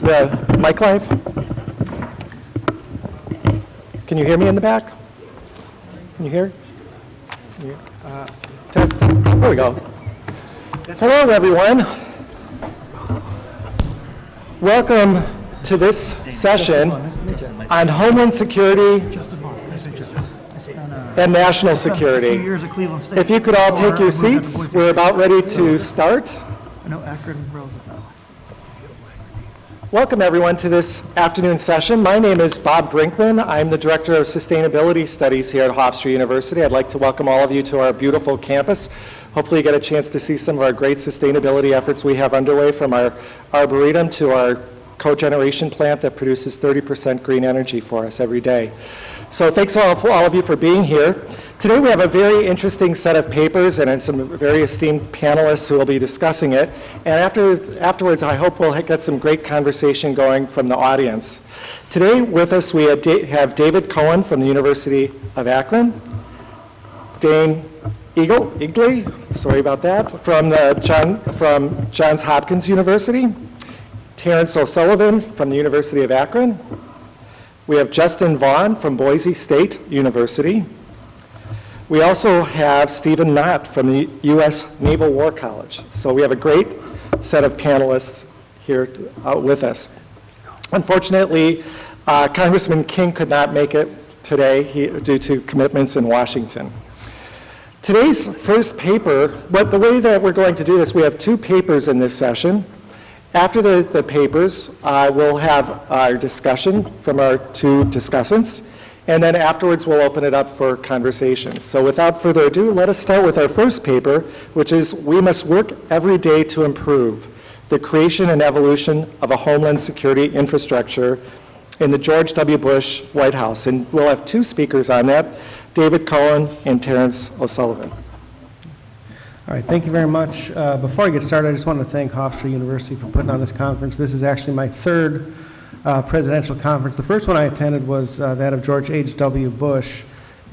the mic live? Can you hear me in the back? Can you hear? Test. There we go. Hello, everyone. Welcome to this session on Homeland Security and National Security. If you could all take your seats, we're about ready to start. Welcome, everyone, to this afternoon session. My name is Bob Brinkmann. I'm the Director of Sustainability Studies here at Hofstra University. I'd like to welcome all of you to our beautiful campus. Hopefully you get a chance to see some of our great sustainability efforts we have underway, from our Arboretum to our cogeneration plant that produces 30% green energy for us every day. So thanks all of you for being here. Today we have a very interesting set of papers and some very esteemed panelists who will be discussing it. And afterwards, I hope we'll get some great conversation going from the audience. Today with us we have David Cohen from the University of Akron, Dane Egli, sorry about that, from Johns Hopkins University, Terrence O'Sullivan from the University of Akron. We have Justin Vaughn from Boise State University. We also have Stephen Knott from the U.S. Naval War College. So we have a great set of panelists here with us. Unfortunately, Congressman King could not make it today due to commitments in Washington. Today's first paper, the way that we're going to do this, we have two papers in this session. After the papers, we'll have our discussion from our two discussants, and then afterwards we'll open it up for conversations. So without further ado, let us start with our first paper, which is "We Must Work Every Day to Improve: The Creation and Evolution of a Homeland Security Infrastructure in the George W. Bush White House." And we'll have two speakers on that, David Cohen and Terrence O'Sullivan. All right, thank you very much. Before I get started, I just want to thank Hofstra University for putting on this conference. This is actually my third presidential conference. The first one I attended was that of George H.W. Bush,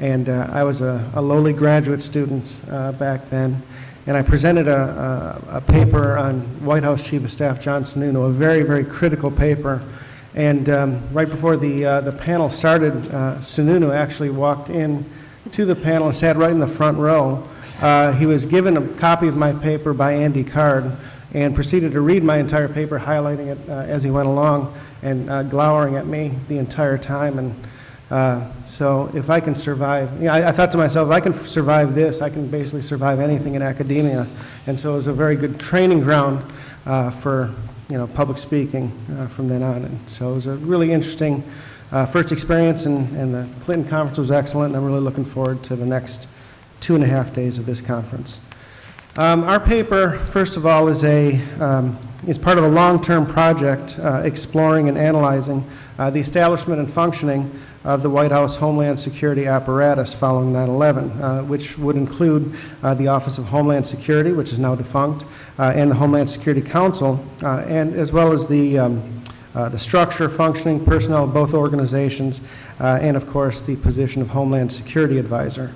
and I was a lowly graduate student back then, and I presented a paper on White House Chief of Staff John Sununu, a very, very critical paper. And right before the panel started, Sununu actually walked in to the panel and sat right in the front row. He was given a copy of my paper by Andy Card and proceeded to read my entire paper, highlighting it as he went along and glowering at me the entire time. And so if I can survive, I thought to myself, if I can survive this, I can basically survive anything in academia. And so it was a very good training ground for public speaking from then on. And so it was a really interesting first experience, and the Clinton conference was excellent, and I'm really looking forward to the next 2.5 days of this conference. Our paper, first of all, is part of a long-term project exploring and analyzing the establishment and functioning of the White House Homeland Security apparatus following 9/11, which would include the Office of Homeland Security, which is now defunct, and the Homeland Security Council, and as well as the structure, functioning, personnel of both organizations, and of course the position of Homeland Security Advisor.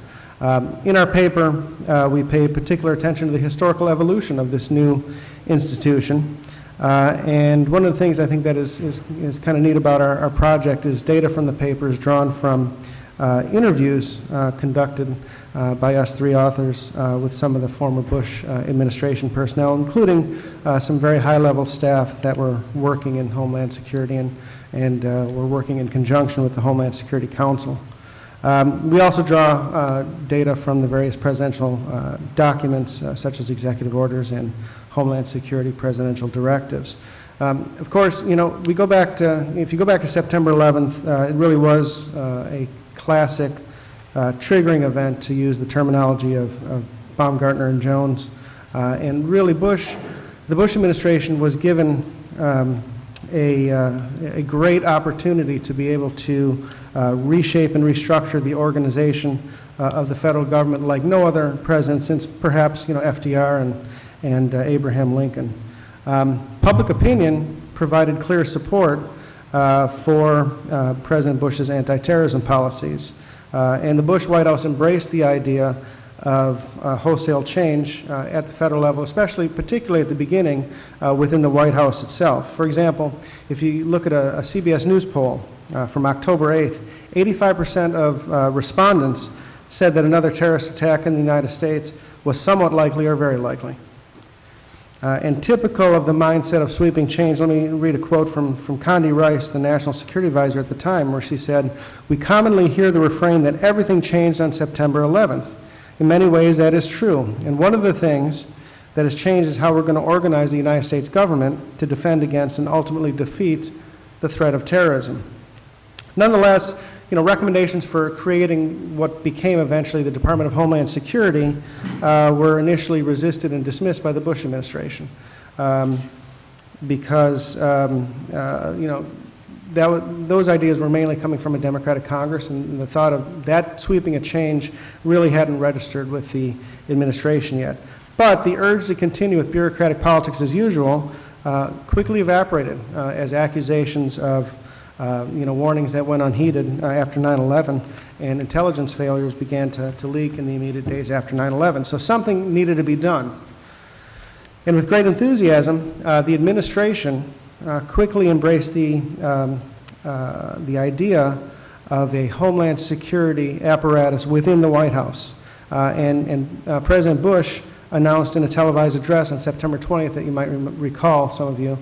In our paper, we pay particular attention to the historical evolution of this new institution. And one of the things I think that is kind of neat about our project is data from the paper is drawn from interviews conducted by us three authors with some of the former Bush administration personnel, including some very high-level staff that were working in Homeland Security and were working in conjunction with the Homeland Security Council. We also draw data from the various presidential documents, such as executive orders and Homeland Security presidential directives. Of course, we go back to, if you go back to September 11th, it really was a classic triggering event, to use the terminology of Baumgartner and Jones. And really the Bush administration was given a great opportunity to be able to reshape and restructure the organization of the federal government like no other president since perhaps FDR and Abraham Lincoln. Public opinion provided clear support for President Bush's anti-terrorism policies, and the Bush White House embraced the idea of wholesale change at the federal level, particularly at the beginning within the White House itself. For example, if you look at a CBS News poll from October 8th, 85% of respondents said that another terrorist attack in the United States was somewhat likely or very likely. And typical of the mindset of sweeping change, let me read a quote from Condi Rice, the National Security Advisor at the time, where she said, "We commonly hear the refrain that everything changed on September 11th. In many ways, that is true. And one of the things that has changed is how we're going to organize the United States government to defend against and ultimately defeat the threat of terrorism." Nonetheless, recommendations for creating what became eventually the Department of Homeland Security were initially resisted and dismissed by the Bush administration because, those ideas were mainly coming from a Democratic Congress, and the thought of that sweeping a change really hadn't registered with the administration yet. But the urge to continue with bureaucratic politics as usual quickly evaporated as accusations of warnings that went unheeded after 9/11, and intelligence failures began to leak in the immediate days after 9/11. So something needed to be done. And with great enthusiasm, the administration quickly embraced the idea of a Homeland Security apparatus within the White House. And President Bush announced in a televised address on September 20th that you might recall, some of you,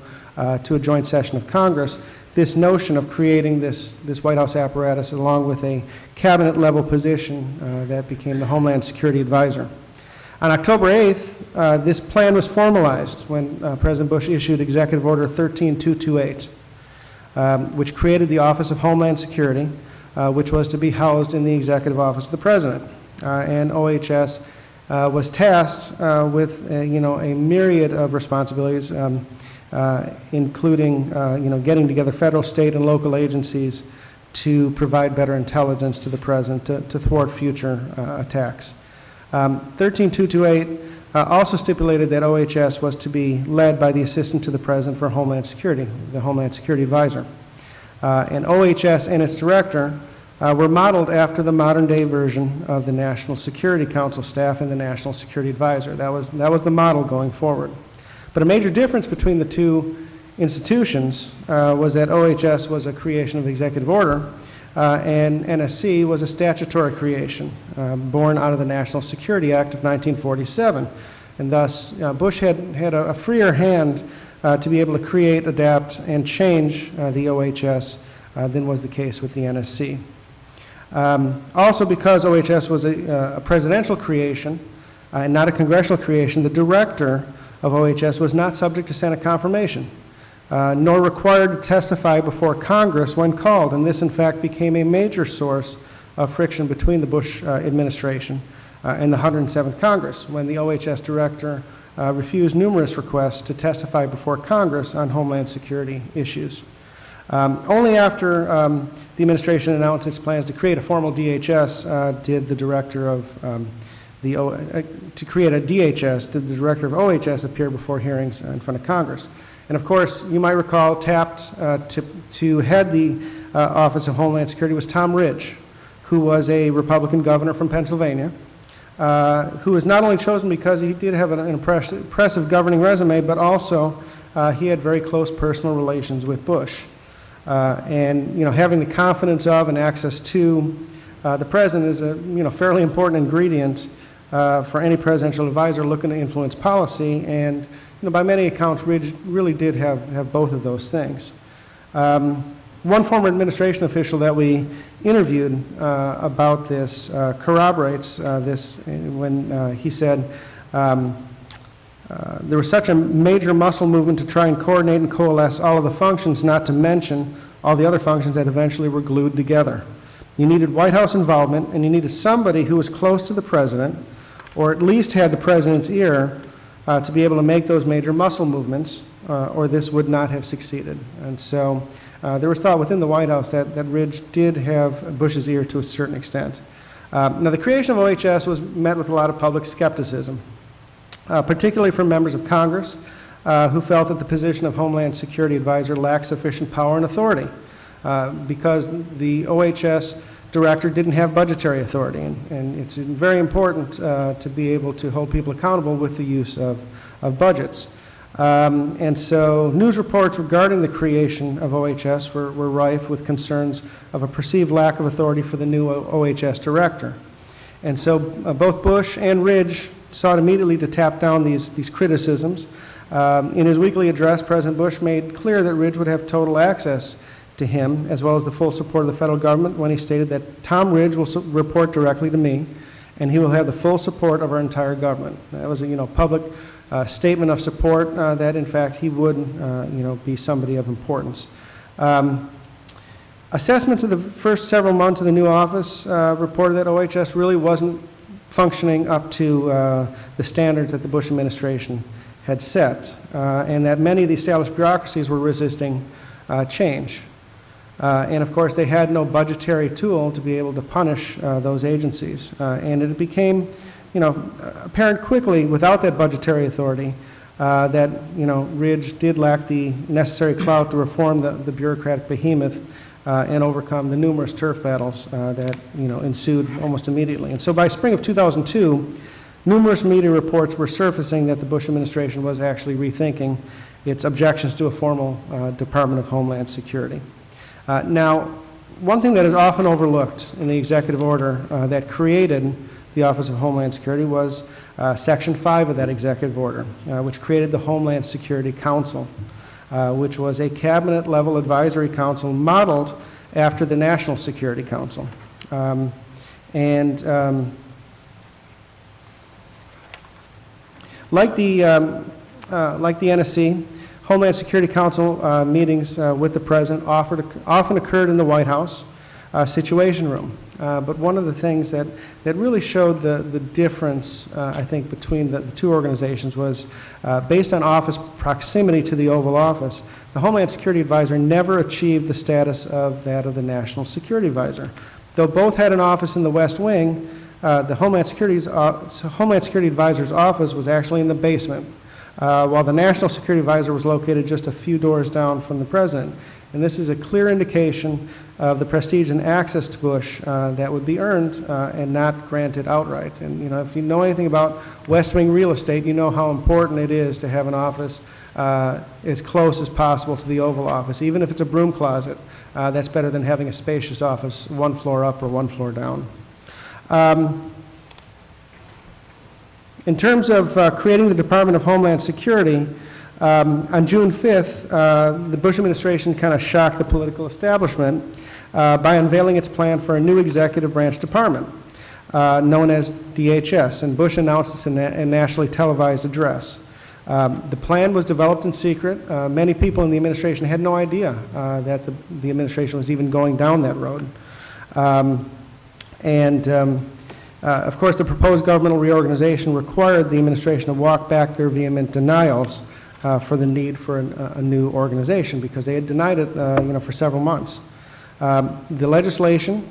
to a joint session of Congress, this notion of creating this White House apparatus along with a cabinet-level position that became the Homeland Security Advisor. On October 8th, this plan was formalized when President Bush issued Executive Order 13228, which created the Office of Homeland Security, which was to be housed in the Executive Office of the President. And OHS was tasked with a myriad of responsibilities, including getting together federal, state, and local agencies to provide better intelligence to the President to thwart future attacks. 13228 also stipulated that OHS was to be led by the Assistant to the President for Homeland Security, the Homeland Security Advisor. And OHS and its director were modeled after the modern-day version of the National Security Council staff and the National Security Advisor. That was the model going forward. But a major difference between the two institutions was that OHS was a creation of executive order, and NSC was a statutory creation born out of the National Security Act of 1947. And thus, Bush had a freer hand to be able to create, adapt, and change the OHS than was the case with the NSC. Also, because OHS was a presidential creation and not a congressional creation, the director of OHS was not subject to Senate confirmation, nor required to testify before Congress when called. And this, in fact, became a major source of friction between the Bush administration and the 107th Congress, when the OHS director refused numerous requests to testify before Congress on Homeland Security issues. Only after the administration announced its plans to create a formal DHS did the director of to create a DHS, did the director of OHS appear before hearings in front of Congress. And of course, you might recall, tapped to head the Office of Homeland Security was Tom Ridge, who was a Republican governor from Pennsylvania, who was not only chosen because he did have an impressive governing resume, but also he had very close personal relations with Bush. And having the confidence of and access to the president is a fairly important ingredient for any presidential advisor looking to influence policy, and by many accounts, Ridge really did have both of those things. One former administration official that we interviewed about this corroborates this when he said there was such a major muscle movement to try and coordinate and coalesce all of the functions, not to mention all the other functions that eventually were glued together. You needed White House involvement, and you needed somebody who was close to the president, or at least had the president's ear, to be able to make those major muscle movements, or this would not have succeeded. And so there was thought within the White House that Ridge did have Bush's ear to a certain extent. Now, the creation of OHS was met with a lot of public skepticism, particularly from members of Congress who felt that the position of Homeland Security Advisor lacked sufficient power and authority because the OHS director didn't have budgetary authority, and it's very important to be able to hold people accountable with the use of budgets. And so news reports regarding the creation of OHS were rife with concerns of a perceived lack of authority for the new OHS director. And so both Bush and Ridge sought immediately to tap down these criticisms. In his weekly address, President Bush made clear that Ridge would have total access to him, as well as the full support of the federal government, when he stated that Tom Ridge will report directly to me, and he will have the full support of our entire government. That was a public statement of support that, in fact, he would be somebody of importance. Assessments of the first several months of the new office reported that OHS really wasn't functioning up to the standards that the Bush administration had set, and that many of the established bureaucracies were resisting change. And of course, they had no budgetary tool to be able to punish those agencies. And it became, apparent quickly, without that budgetary authority, that, Ridge did lack the necessary clout to reform the bureaucratic behemoth and overcome the numerous turf battles that, ensued almost immediately. And so by spring of 2002, numerous media reports were surfacing that the Bush administration was actually rethinking its objections to a formal Department of Homeland Security. Now, one thing that is often overlooked in the executive order that created the Office of Homeland Security was Section 5 of that executive order, which created the Homeland Security Council, which was a cabinet-level advisory council modeled after the National Security Council. Like the NSC, Homeland Security Council meetings with the President often occurred in the White House Situation Room. But one of the things that really showed the difference, I think, between the two organizations was based on office proximity to the Oval Office. The Homeland Security Advisor never achieved the status of that of the National Security Advisor. Though both had an office in the West Wing, the Homeland Security Advisor's office was actually in the basement, while the National Security Advisor was located just a few doors down from the President. And this is a clear indication of the prestige and access to Bush that would be earned and not granted outright. And if you know anything about West Wing real estate, you know how important it is to have an office as close as possible to the Oval Office. Even if it's a broom closet, that's better than having a spacious office one floor up or one floor down. In terms of creating the Department of Homeland Security, on June 5th, the Bush administration kind of shocked the political establishment by unveiling its plan for a new executive branch department known as DHS, and Bush announced this in a nationally televised address. The plan was developed in secret. Many people in the administration had no idea that the administration was even going down that road. Of course, the proposed governmental reorganization required the administration to walk back their vehement denials for the need for a new organization, because they had denied it, for several months. The legislation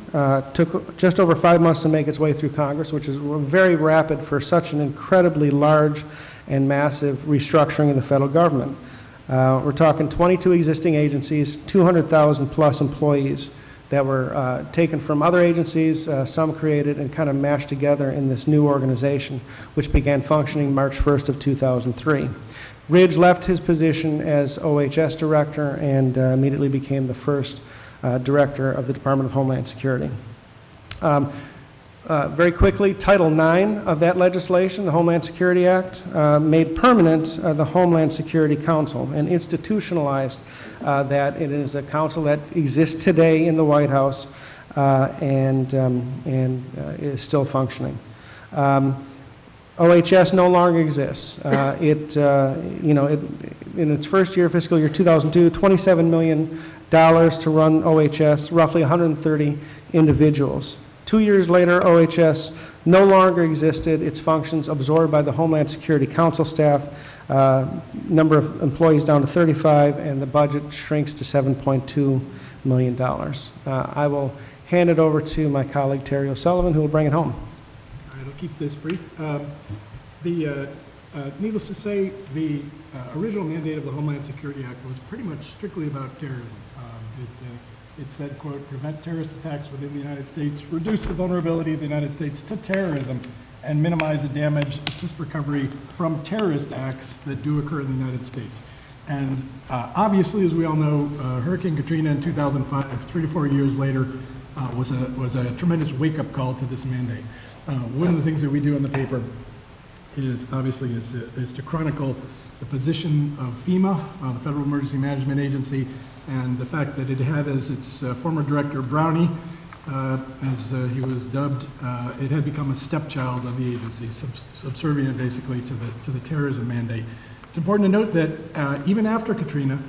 took just over 5 months to make its way through Congress, which is very rapid for such an incredibly large and massive restructuring of the federal government. We're talking 22 existing agencies, 200,000 plus employees that were taken from other agencies, some created and kind of mashed together in this new organization, which began functioning March 1st of 2003. Ridge left his position as OHS director and immediately became the first director of the Department of Homeland Security. Very quickly, Title IX of that legislation, the Homeland Security Act, made permanent the Homeland Security Council and institutionalized that. It is a council that exists today in the White House and is still functioning. OHS no longer exists. In its first year, fiscal year 2002, $27 million to run OHS, roughly 130 individuals. 2 years later, OHS no longer existed. Its functions absorbed by the Homeland Security Council staff, number of employees down to 35, and the budget shrinks to $7.2 million. I will hand it over to my colleague Terry O'Sullivan, who will bring it home. All right, I'll keep this brief. Needless to say, the original mandate of the Homeland Security Act was pretty much strictly about terrorism. It It said, quote, "Prevent terrorist attacks within the United States, reduce the vulnerability of the United States to terrorism, and minimize the damage, assist recovery from terrorist acts that do occur in the United States." And obviously, as we all know, Hurricane Katrina in 2005, 3 to 4 years later, was a tremendous wake-up call to this mandate. One of the things that we do in the paper is obviously is to chronicle the position of FEMA, the Federal Emergency Management Agency, and the fact that it had as its former director, Brownie, as he was dubbed, it had become a stepchild of the agency, subservient basically to the terrorism mandate. It's important to note that even after Katrina,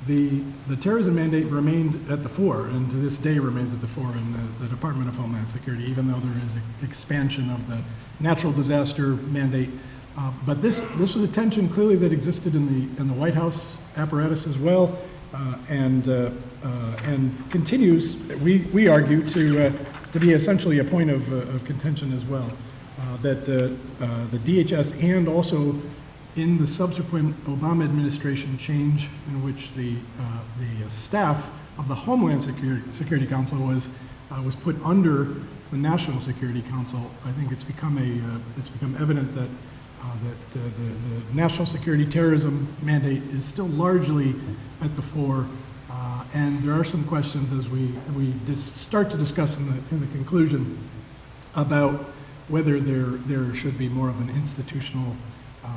the terrorism mandate remained at the fore, and to this day remains at the fore in the Department of Homeland Security, even though there is an expansion of the natural disaster mandate. But this was a tension clearly that existed in the White House apparatus as well, and continues, we argue, to be essentially a point of contention as well. That the DHS and also in the subsequent Obama administration change, in which the staff of the Homeland Security Council was put under the National Security Council, I think it's become evident that the national security terrorism mandate is still largely at the fore, and there are some questions as we start to discuss in the conclusion about whether there should be more of an institutional,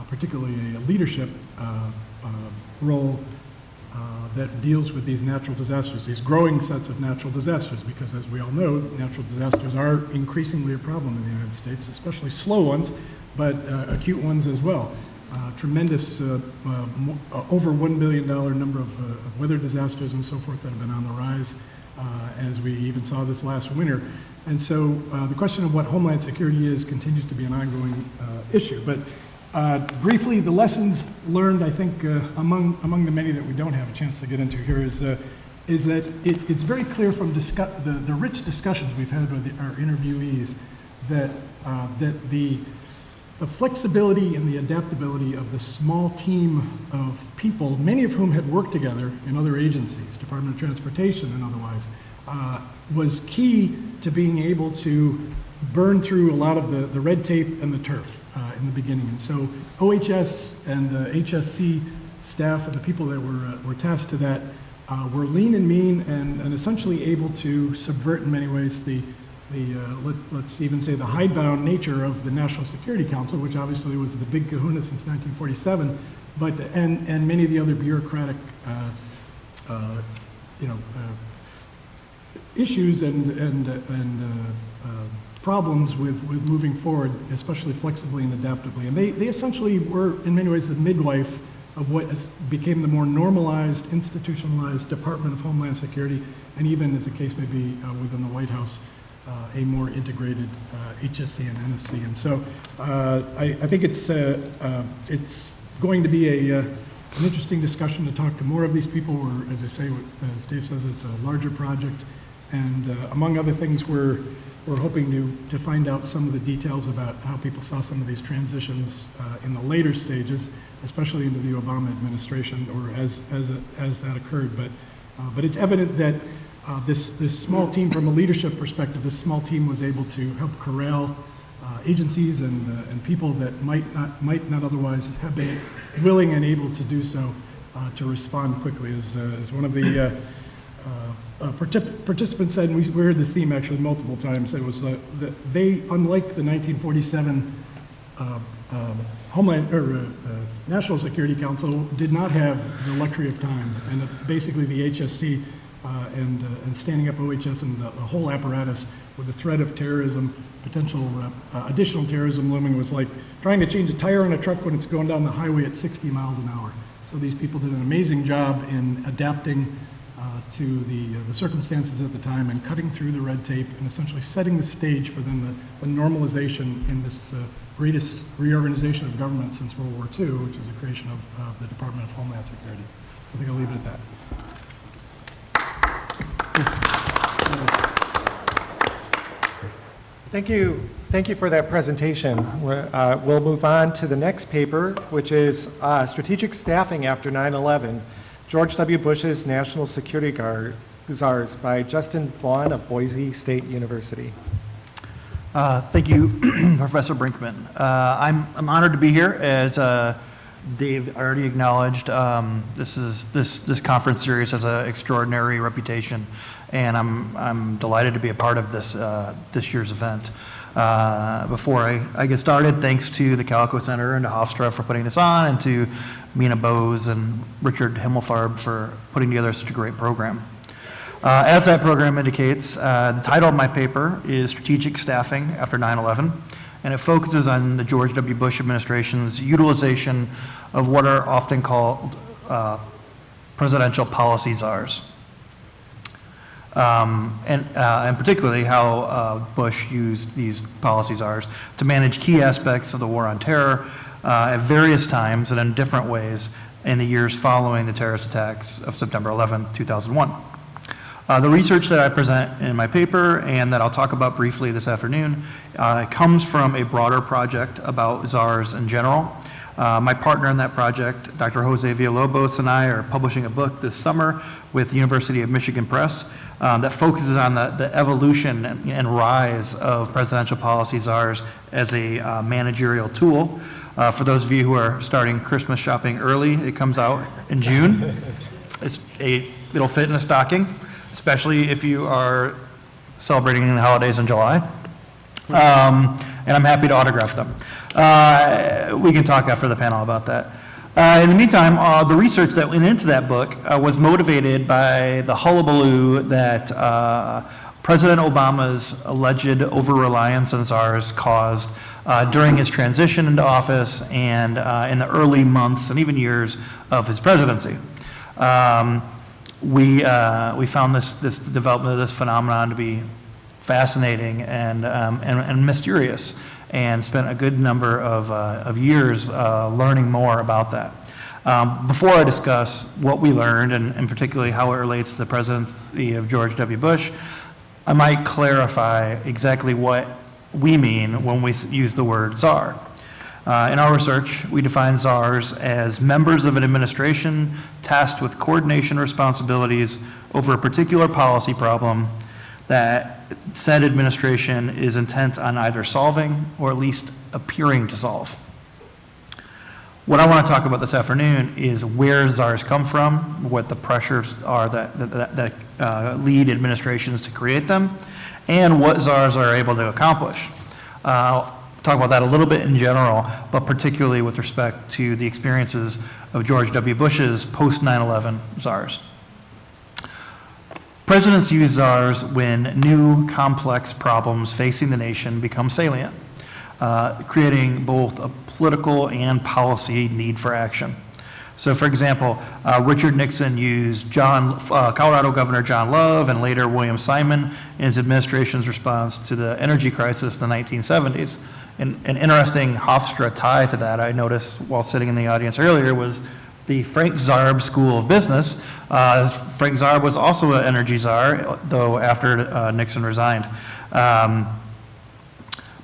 particularly a leadership role that deals with these natural disasters, these growing sets of natural disasters, because as we all know, natural disasters are increasingly a problem in the United States, especially slow ones, but acute ones as well. Tremendous, over $1 billion number of weather disasters and so forth that have been on the rise, as we even saw this last winter. And so the question of what Homeland Security is continues to be an ongoing issue. But briefly, the lessons learned, I think, among the many that we don't have a chance to get into here is that it's very clear from the rich discussions we've had with our interviewees that the flexibility and the adaptability of the small team of people, many of whom had worked together in other agencies, Department of Transportation and otherwise, was key to being able to burn through a lot of the red tape and the turf in the beginning. And so OHS and HSC staff and the people that were tasked to that were lean and mean and essentially able to subvert in many ways let's even say the hidebound nature of the National Security Council, which obviously was the big kahuna since 1947, but and many of the other bureaucratic issues and problems with moving forward, especially flexibly and adaptively. And they essentially were, in many ways, the midwife of what became the more normalized, institutionalized Department of Homeland Security, and even, as the case may be, within the White House, a more integrated HSC and NSC. And so I think it's going to be an interesting discussion to talk to more of these people. As I say, as Dave says, it's a larger project. And among other things, we're hoping to find out some of the details about how people saw some of these transitions in the later stages, especially into the Obama administration, or as that occurred. But it's evident that this small team, from a leadership perspective, this small team was able to help corral agencies and people that might not otherwise have been willing and able to do so to respond quickly. As one of the participants said, and we heard this theme actually multiple times, it was that they, unlike the 1947 Homeland or National Security Council, did not have the luxury of time, and basically the HSC and standing up OHS and the whole apparatus with the threat of terrorism, potential additional terrorism looming, was like trying to change a tire on a truck when it's going down the highway at 60 miles an hour. So these people did an amazing job in adapting to the circumstances at the time and cutting through the red tape and essentially setting the stage for then the normalization in this greatest reorganization of government since World War II, which is the creation of the Department of Homeland Security. I think I'll leave it at that. Thank you. Thank you for that presentation. We'll move on to the next paper, which is Strategic Staffing After 9/11, George W. Bush's National Security Guard Czars by Justin Vaughn of Boise State University. Thank you, Professor Brinkmann. I'm honored to be here. As Dave already acknowledged, this conference series has an extraordinary reputation, and I'm delighted to be a part of this year's event. Before I get started, thanks to the Calico Center and to Hofstra for putting this on, and to Mina Bose and Richard Himmelfarb for putting together such a great program. As that program indicates, the title of my paper is Strategic Staffing After 9/11, and it focuses on the George W. Bush administration's utilization of what are often called presidential policy czars. And particularly how Bush used these policy czars to manage key aspects of the war on terror at various times and in different ways in the years following the terrorist attacks of September 11, 2001. The research that I present in my paper and that I'll talk about briefly this afternoon comes from a broader project about czars in general. My partner in that project, Dr. Jose Villalobos, and I are publishing a book this summer with the University of Michigan Press that focuses on the evolution and rise of presidential policy czars as a managerial tool. For those of you who are starting Christmas shopping early, it comes out in June. It'll fit in a stocking, especially if you are celebrating the holidays in July. And I'm happy to autograph them. We can talk after the panel about that. In the meantime, the research that went into that book was motivated by the hullabaloo that President Obama's alleged over-reliance on czars caused during his transition into office and in the early months and even years of his presidency. We found this development of this phenomenon to be fascinating and mysterious, and spent a good number of years learning more about that. Before I discuss what we learned, and particularly how it relates to the presidency of George W. Bush, I might clarify exactly what we mean when we use the word czar. In our research, we define czars as members of an administration tasked with coordination responsibilities over a particular policy problem that said administration is intent on either solving or at least appearing to solve. What I want to talk about this afternoon is where czars come from, what the pressures are that lead administrations to create them, and what czars are able to accomplish. I'll talk about that a little bit in general, but particularly with respect to the experiences of George W. Bush's post 9/11 czars. Presidents use czars when new complex problems facing the nation become salient, creating both a political and policy need for action. So for example, Richard Nixon used Colorado Governor John Love and later William Simon in his administration's response to the energy crisis in the 1970s. And an interesting Hofstra tie to that I noticed while sitting in the audience earlier was the Frank Zarb School of Business. Frank Zarb was also an energy czar, though after Nixon resigned.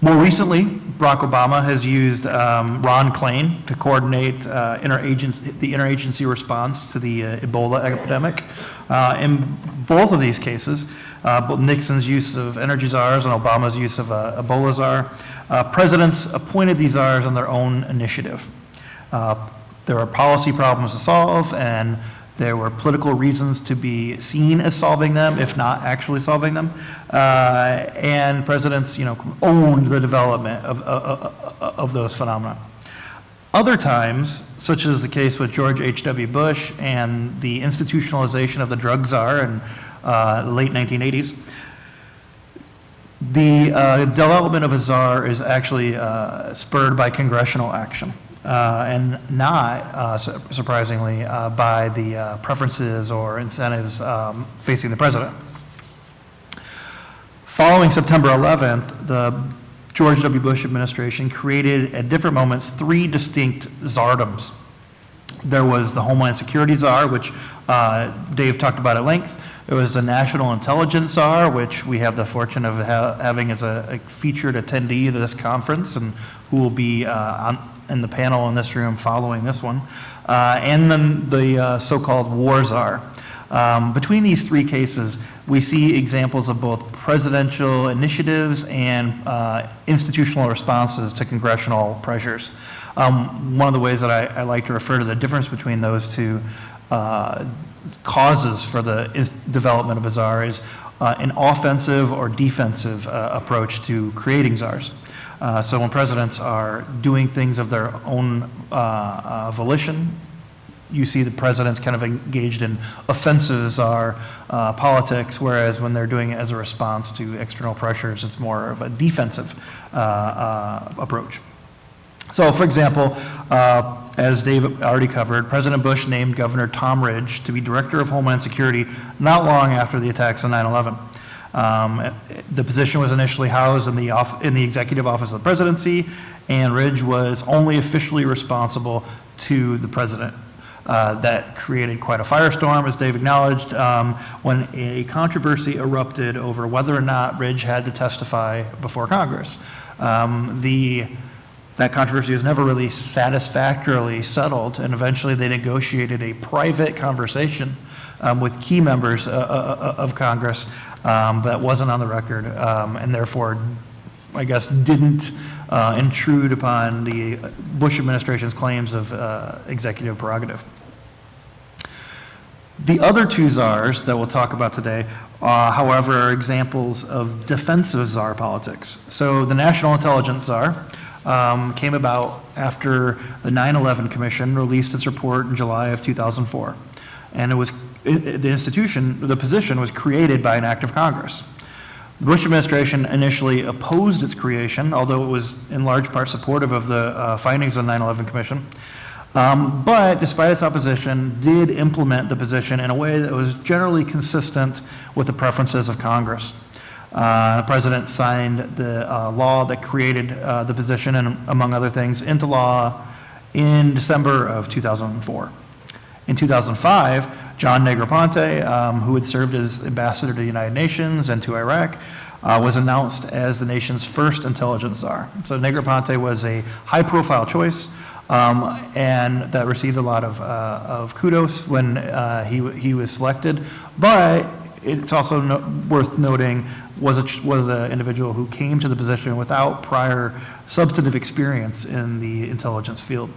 More recently, Barack Obama has used Ron Klain to coordinate the interagency response to the Ebola epidemic. In both of these cases, both Nixon's use of energy czars and Obama's use of Ebola czar, presidents appointed these czars on their own initiative. There were policy problems to solve, and there were political reasons to be seen as solving them, if not actually solving them. And presidents, owned the development of those phenomena. Other times, such as the case with George H.W. Bush and the institutionalization of the drug czar in the late 1980s, the development of a czar is actually spurred by congressional action. And not, surprisingly, by the preferences or incentives facing the president. Following September 11th, the George W. Bush administration created at different moments 3 distinct czardoms. There was the Homeland Security czar, which Dave talked about at length. There was the National Intelligence czar, which we have the fortune of having as a featured attendee to this conference, and who will be in the panel in this room following this one, and then the so-called war czar. Between these three cases, we see examples of both presidential initiatives and institutional responses to congressional pressures. One of the ways that I like to refer to the difference between those two causes for the development of a czar is an offensive or defensive approach to creating czars. So when presidents are doing things of their own volition, you see the presidents kind of engaged in offensive czar politics, whereas when they're doing it as a response to external pressures, it's more of a defensive approach. So, for example, as Dave already covered, President Bush named Governor Tom Ridge to be Director of Homeland Security not long after the attacks on 9/11. The position was initially housed in the Executive Office of the Presidency, and Ridge was only officially responsible to the President. That created quite a firestorm, as Dave acknowledged, when a controversy erupted over whether or not Ridge had to testify before Congress. That controversy was never really satisfactorily settled, and eventually they negotiated a private conversation with key members of Congress that wasn't on the record, and therefore, I guess, didn't intrude upon the Bush administration's claims of executive prerogative. The other two czars that we'll talk about today, however, are examples of defensive czar politics. So the National Intelligence Czar came about after the 9/11 Commission released its report in July of 2004. And the position was created by an act of Congress. The Bush administration initially opposed its creation, although it was in large part supportive of the findings of the 9/11 Commission. But despite its opposition, did implement the position in a way that was generally consistent with the preferences of Congress. The president signed the law that created the position, and among other things, into law in December of 2004. In 2005, John Negroponte, who had served as ambassador to the United Nations and to Iraq, was announced as the nation's first intelligence czar. So Negroponte was a high-profile choice, and that received a lot of kudos when he was selected. But it's also worth noting was an individual who came to the position without prior substantive experience in the intelligence field.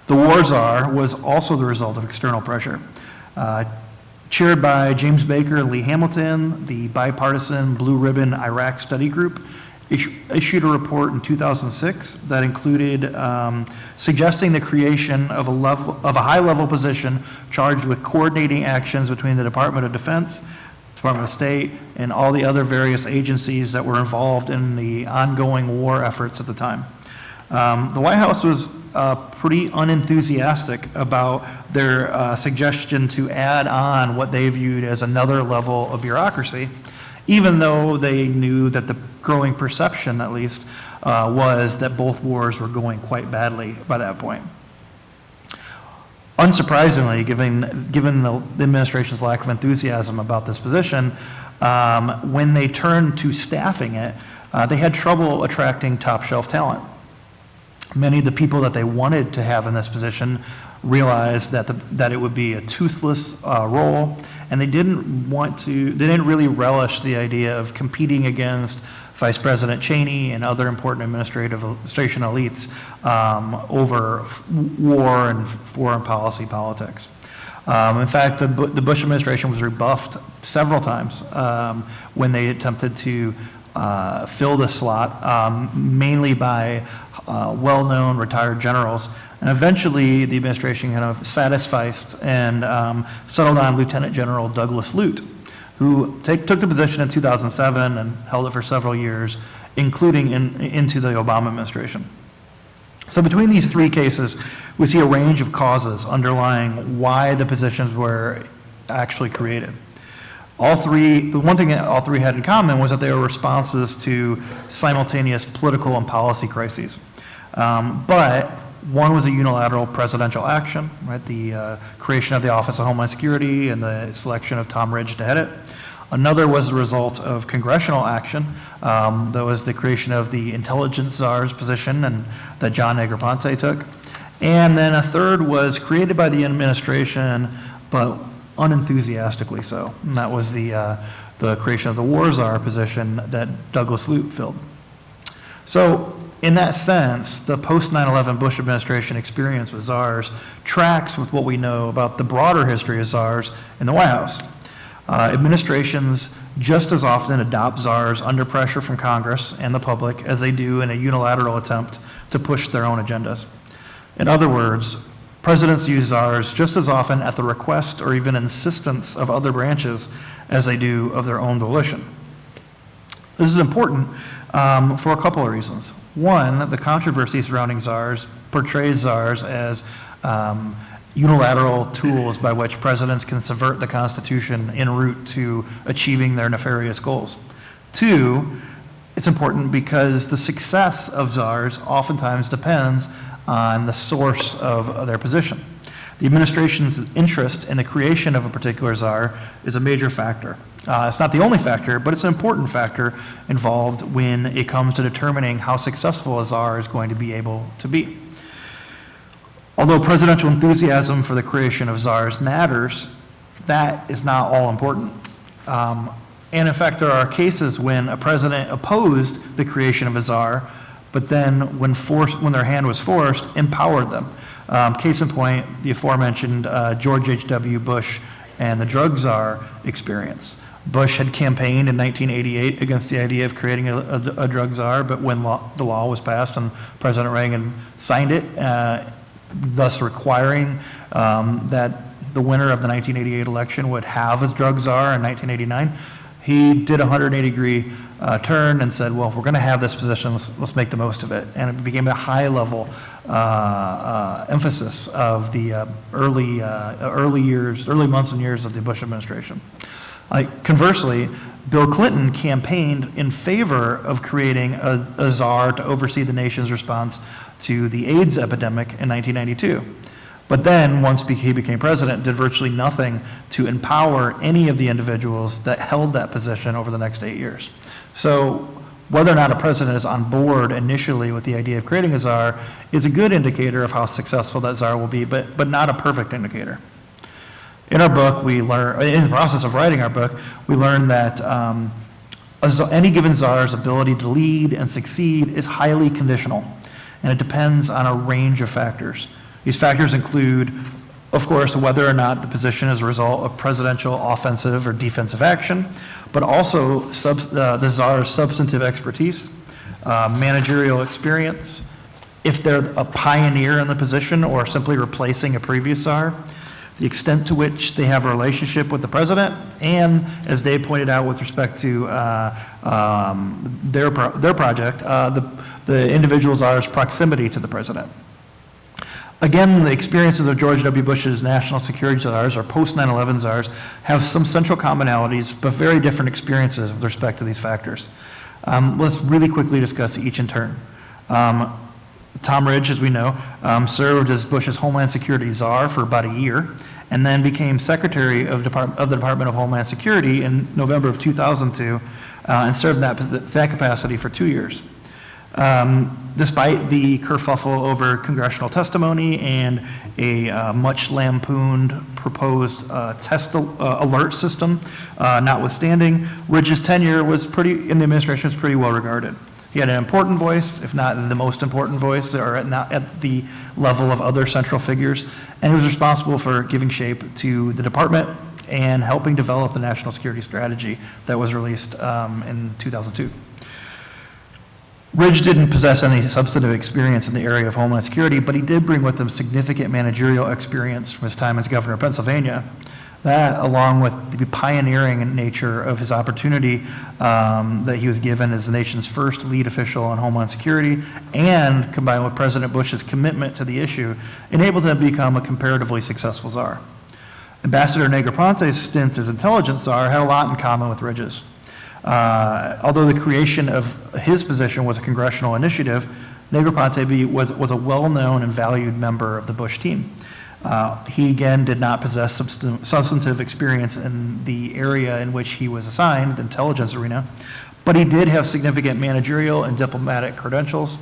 The war czar was also the result of external pressure. Chaired by James Baker and Lee Hamilton, the bipartisan Blue Ribbon Iraq Study Group issued a report in 2006 that included suggesting the creation of a high-level position charged with coordinating actions between the Department of Defense, Department of State, and all the other various agencies that were involved in the ongoing war efforts at the time. The White House was pretty unenthusiastic about their suggestion to add on what they viewed as another level of bureaucracy, even though they knew that the growing perception, at least, was that both wars were going quite badly by that point. Unsurprisingly, given the administration's lack of enthusiasm about this position, when they turned to staffing it, they had trouble attracting top-shelf talent. Many of the people that they wanted to have in this position realized that it would be a toothless role, and they didn't really relish the idea of competing against Vice President Cheney and other important administration elites over war and foreign policy politics. In fact, the Bush administration was rebuffed several times when they attempted to fill this slot, mainly by well-known retired generals. And eventually, the administration kind of satisfied and settled on Lieutenant General Douglas Lute, who took the position in 2007 and held it for several years, including into the Obama administration. So between these three cases, we see a range of causes underlying why the positions were actually created. The one thing that all three had in common was that they were responses to simultaneous political and policy crises. But one was a unilateral presidential action, right? The creation of the Office of Homeland Security and the selection of Tom Ridge to head it. Another was the result of congressional action. That was the creation of the intelligence czar's position and that John Negroponte took. And then a third was created by the administration, but unenthusiastically so. And that was the creation of the war czar position that Douglas Lute filled. So in that sense, the post-9/11 Bush administration experience with czars tracks with what we know about the broader history of czars in the White House. Administrations just as often adopt czars under pressure from Congress and the public as they do in a unilateral attempt to push their own agendas. In other words, presidents use czars just as often at the request or even insistence of other branches as they do of their own volition. This is important for a couple of reasons. One, the controversy surrounding czars portrays czars as unilateral tools by which presidents can subvert the Constitution en route to achieving their nefarious goals. Two, it's important because the success of czars oftentimes depends on the source of their position. The administration's interest in the creation of a particular czar is a major factor. It's not the only factor, but it's an important factor involved when it comes to determining how successful a czar is going to be able to be. Although presidential enthusiasm for the creation of czars matters, that is not all important. And in fact, there are cases when a president opposed the creation of a czar, but then when their hand was forced, empowered them. Case in point, the aforementioned George H.W. Bush and the drug czar experience. Bush had campaigned in 1988 against the idea of creating a drug czar, but when the law was passed and President Reagan signed it, thus requiring that the winner of the 1988 election would have a drug czar in 1989, he did a 180-degree turn and said, well, if we're going to have this position, let's make the most of it. And it became a high-level emphasis of the early months and years of the Bush administration. Conversely, Bill Clinton campaigned in favor of creating a czar to oversee the nation's response to the AIDS epidemic in 1992. But then, once he became president, did virtually nothing to empower any of the individuals that held that position over the next 8 years. So whether or not a president is on board initially with the idea of creating a czar is a good indicator of how successful that czar will be, but not a perfect indicator. In our book, in the process of writing our book, we learned that any given czar's ability to lead and succeed is highly conditional, and it depends on a range of factors. These factors include, of course, whether or not the position is a result of presidential offensive or defensive action, but also the czar's substantive expertise, managerial experience, if they're a pioneer in the position or simply replacing a previous czar, the extent to which they have a relationship with the president, and as Dave pointed out with respect to their project, the individual czar's proximity to the president. Again, the experiences of George W. Bush's national security czars, or post-9/11 czars, have some central commonalities, but very different experiences with respect to these factors. Let's really quickly discuss each in turn. Tom Ridge, as we know, served as Bush's Homeland Security czar for about a year, and then became Secretary of the Department of Homeland Security in November of 2002, and served in that capacity for 2 years. Despite the kerfuffle over congressional testimony and a much lampooned proposed alert system notwithstanding, Ridge's tenure in the administration was pretty well regarded. He had an important voice, if not the most important voice, or not at the level of other central figures, and he was responsible for giving shape to the department and helping develop the national security strategy that was released in 2002. Ridge didn't possess any substantive experience in the area of Homeland Security, but he did bring with him significant managerial experience from his time as governor of Pennsylvania. That, along with the pioneering nature of his opportunity that he was given as the nation's first lead official on Homeland Security, and combined with President Bush's commitment to the issue, enabled him to become a comparatively successful czar. Ambassador Negroponte's stint as intelligence czar had a lot in common with Ridge's. Although the creation of his position was a congressional initiative, Negroponte was a well-known and valued member of the Bush team. He again did not possess substantive experience in the area in which he was assigned, the intelligence arena, but he did have significant managerial and diplomatic credentials.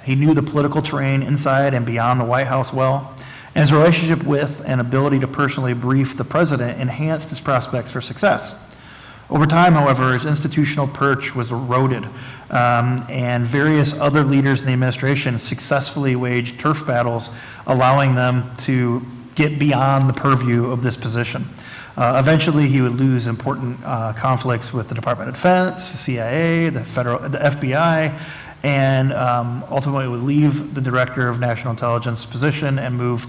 He knew the political terrain inside and beyond the White House well, And his relationship with and ability to personally brief the president enhanced his prospects for success. Over time, however, his institutional perch was eroded, and various other leaders in the administration successfully waged turf battles, allowing them to get beyond the purview of this position. Eventually, he would lose important conflicts with the Department of Defense, the CIA, the FBI, and ultimately would leave the Director of National Intelligence position and move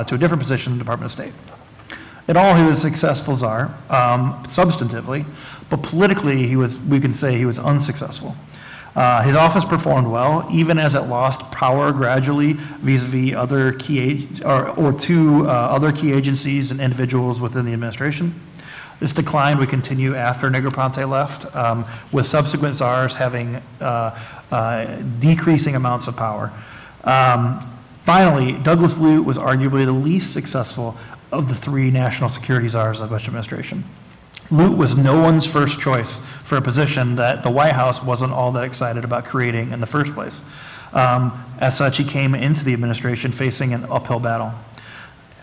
to a different position in the Department of State. In all, he was a successful czar, substantively, but politically, we can say he was unsuccessful. His office performed well, even as it lost power gradually vis-a-vis other key other key agencies and individuals within the administration. This decline would continue after Negroponte left, with subsequent czars having decreasing amounts of power. Finally, Douglas Lute was arguably the least successful of the three national security czars of the Bush administration. Lute was no one's first choice for a position that the White House wasn't all that excited about creating in the first place. As such, he came into the administration facing an uphill battle.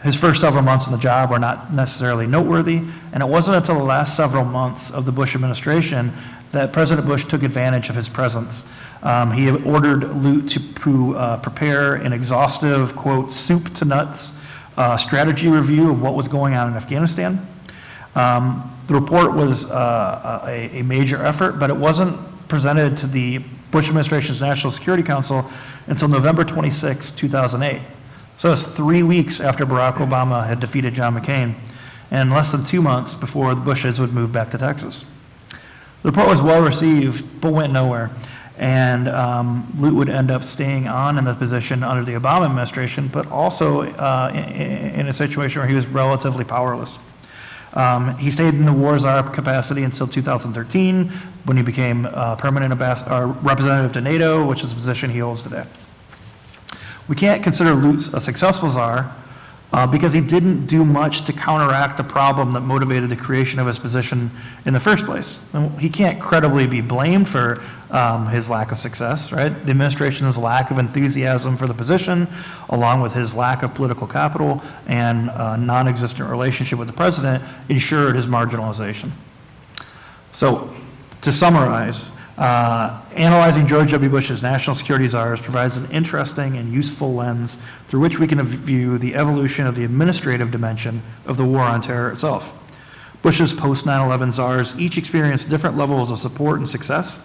His first several months on the job were not necessarily noteworthy, and it wasn't until the last several months of the Bush administration that President Bush took advantage of his presence. He had ordered Lute to prepare an exhaustive, quote, soup to nuts strategy review of what was going on in Afghanistan. The report was a major effort, but it wasn't presented to the Bush administration's National Security Council until November 26, 2008. So it's 3 weeks after Barack Obama had defeated John McCain, and less than 2 months before the Bushes would move back to Texas. The report was well received, but went nowhere. And Lute would end up staying on in the position under the Obama administration, but also in a situation where he was relatively powerless. He stayed in the war czar capacity until 2013, when he became permanent representative to NATO, which is a position he holds today. We can't consider Lute a successful czar because he didn't do much to counteract the problem that motivated the creation of his position in the first place. And he can't credibly be blamed for his lack of success, right? The administration's lack of enthusiasm for the position, along with his lack of political capital and non-existent relationship with the president, ensured his marginalization. So, to summarize, analyzing George W. Bush's national security czars provides an interesting and useful lens through which we can view the evolution of the administrative dimension of the war on terror itself. Bush's post-9/11 czars each experienced different levels of support and success,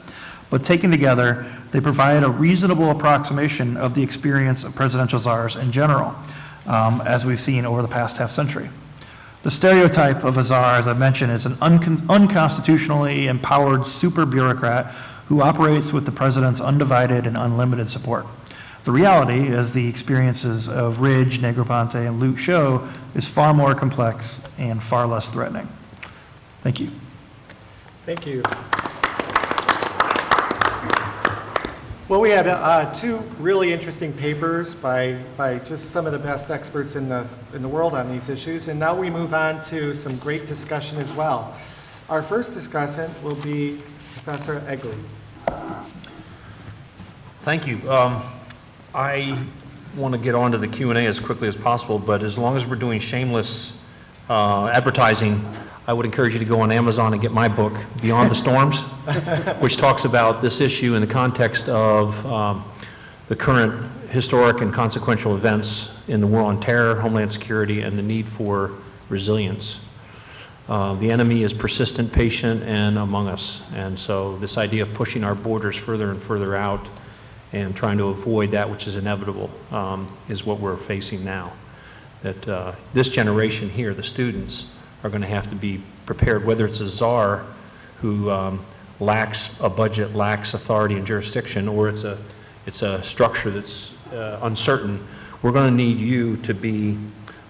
but taken together, they provide a reasonable approximation of the experience of presidential czars in general, as we've seen over the past half century. The stereotype of a czar, as I mentioned, is an unconstitutionally empowered super bureaucrat who operates with the president's undivided and unlimited support. The reality, as the experiences of Ridge, Negroponte, and Lute show, is far more complex and far less threatening. Thank you. Thank you. Well, we had two really interesting papers by just some of the best experts in the world on these issues, and now we move on to some great discussion as well. Our first discussant will be Professor Egli. Thank you. I want to get on to the Q&A as quickly as possible, but as long as we're doing shameless advertising, I would encourage you to go on Amazon and get my book, Beyond the Storms, which talks about this issue in the context of the current historic and consequential events in the war on terror, homeland security, and the need for resilience. The enemy is persistent, patient, and among us. And so this idea of pushing our borders further and further out and trying to avoid that which is inevitable is what we're facing now. That this generation here, the students, are going to have to be prepared, whether it's a czar who lacks a budget, lacks authority and jurisdiction, or it's a structure that's uncertain. We're going to need you to be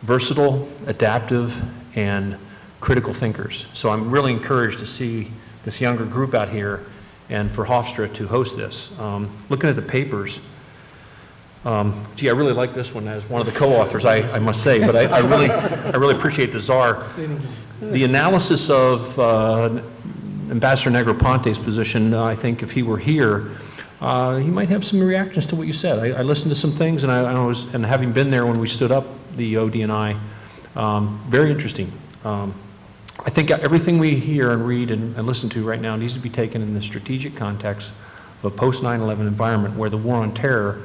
versatile, adaptive, and critical thinkers. So I'm really encouraged to see this younger group out here and for Hofstra to host this. Looking at the papers, gee, I really like this one as one of the co-authors, I must say, but I really appreciate the czar. The analysis of Ambassador Negroponte's position, I think if he were here, he might have some reactions to what you said. I listened to some things, and and having been there when we stood up the OD&I, very interesting. I think everything we hear and read and listen to right now needs to be taken in the strategic context of a post 9/11 environment where the war on terror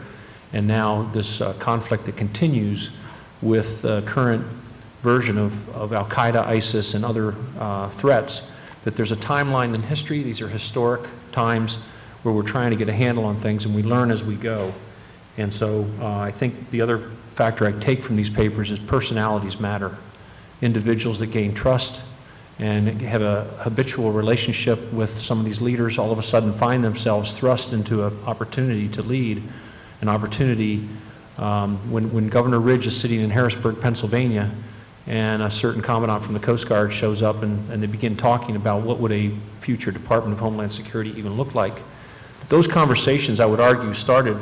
and now this conflict that continues with the current version of Al-Qaeda, ISIS, and other threats, that there's a timeline in history. These are historic times where we're trying to get a handle on things, and we learn as we go. And so I think the other factor I take from these papers is personalities matter. Individuals that gain trust and have a habitual relationship with some of these leaders all of a sudden find themselves thrust into an opportunity to lead, an opportunity when Governor Ridge is sitting in Harrisburg, Pennsylvania, and a certain commandant from the Coast Guard shows up and they begin talking about what would a future Department of Homeland Security even look like. Those conversations, I would argue, started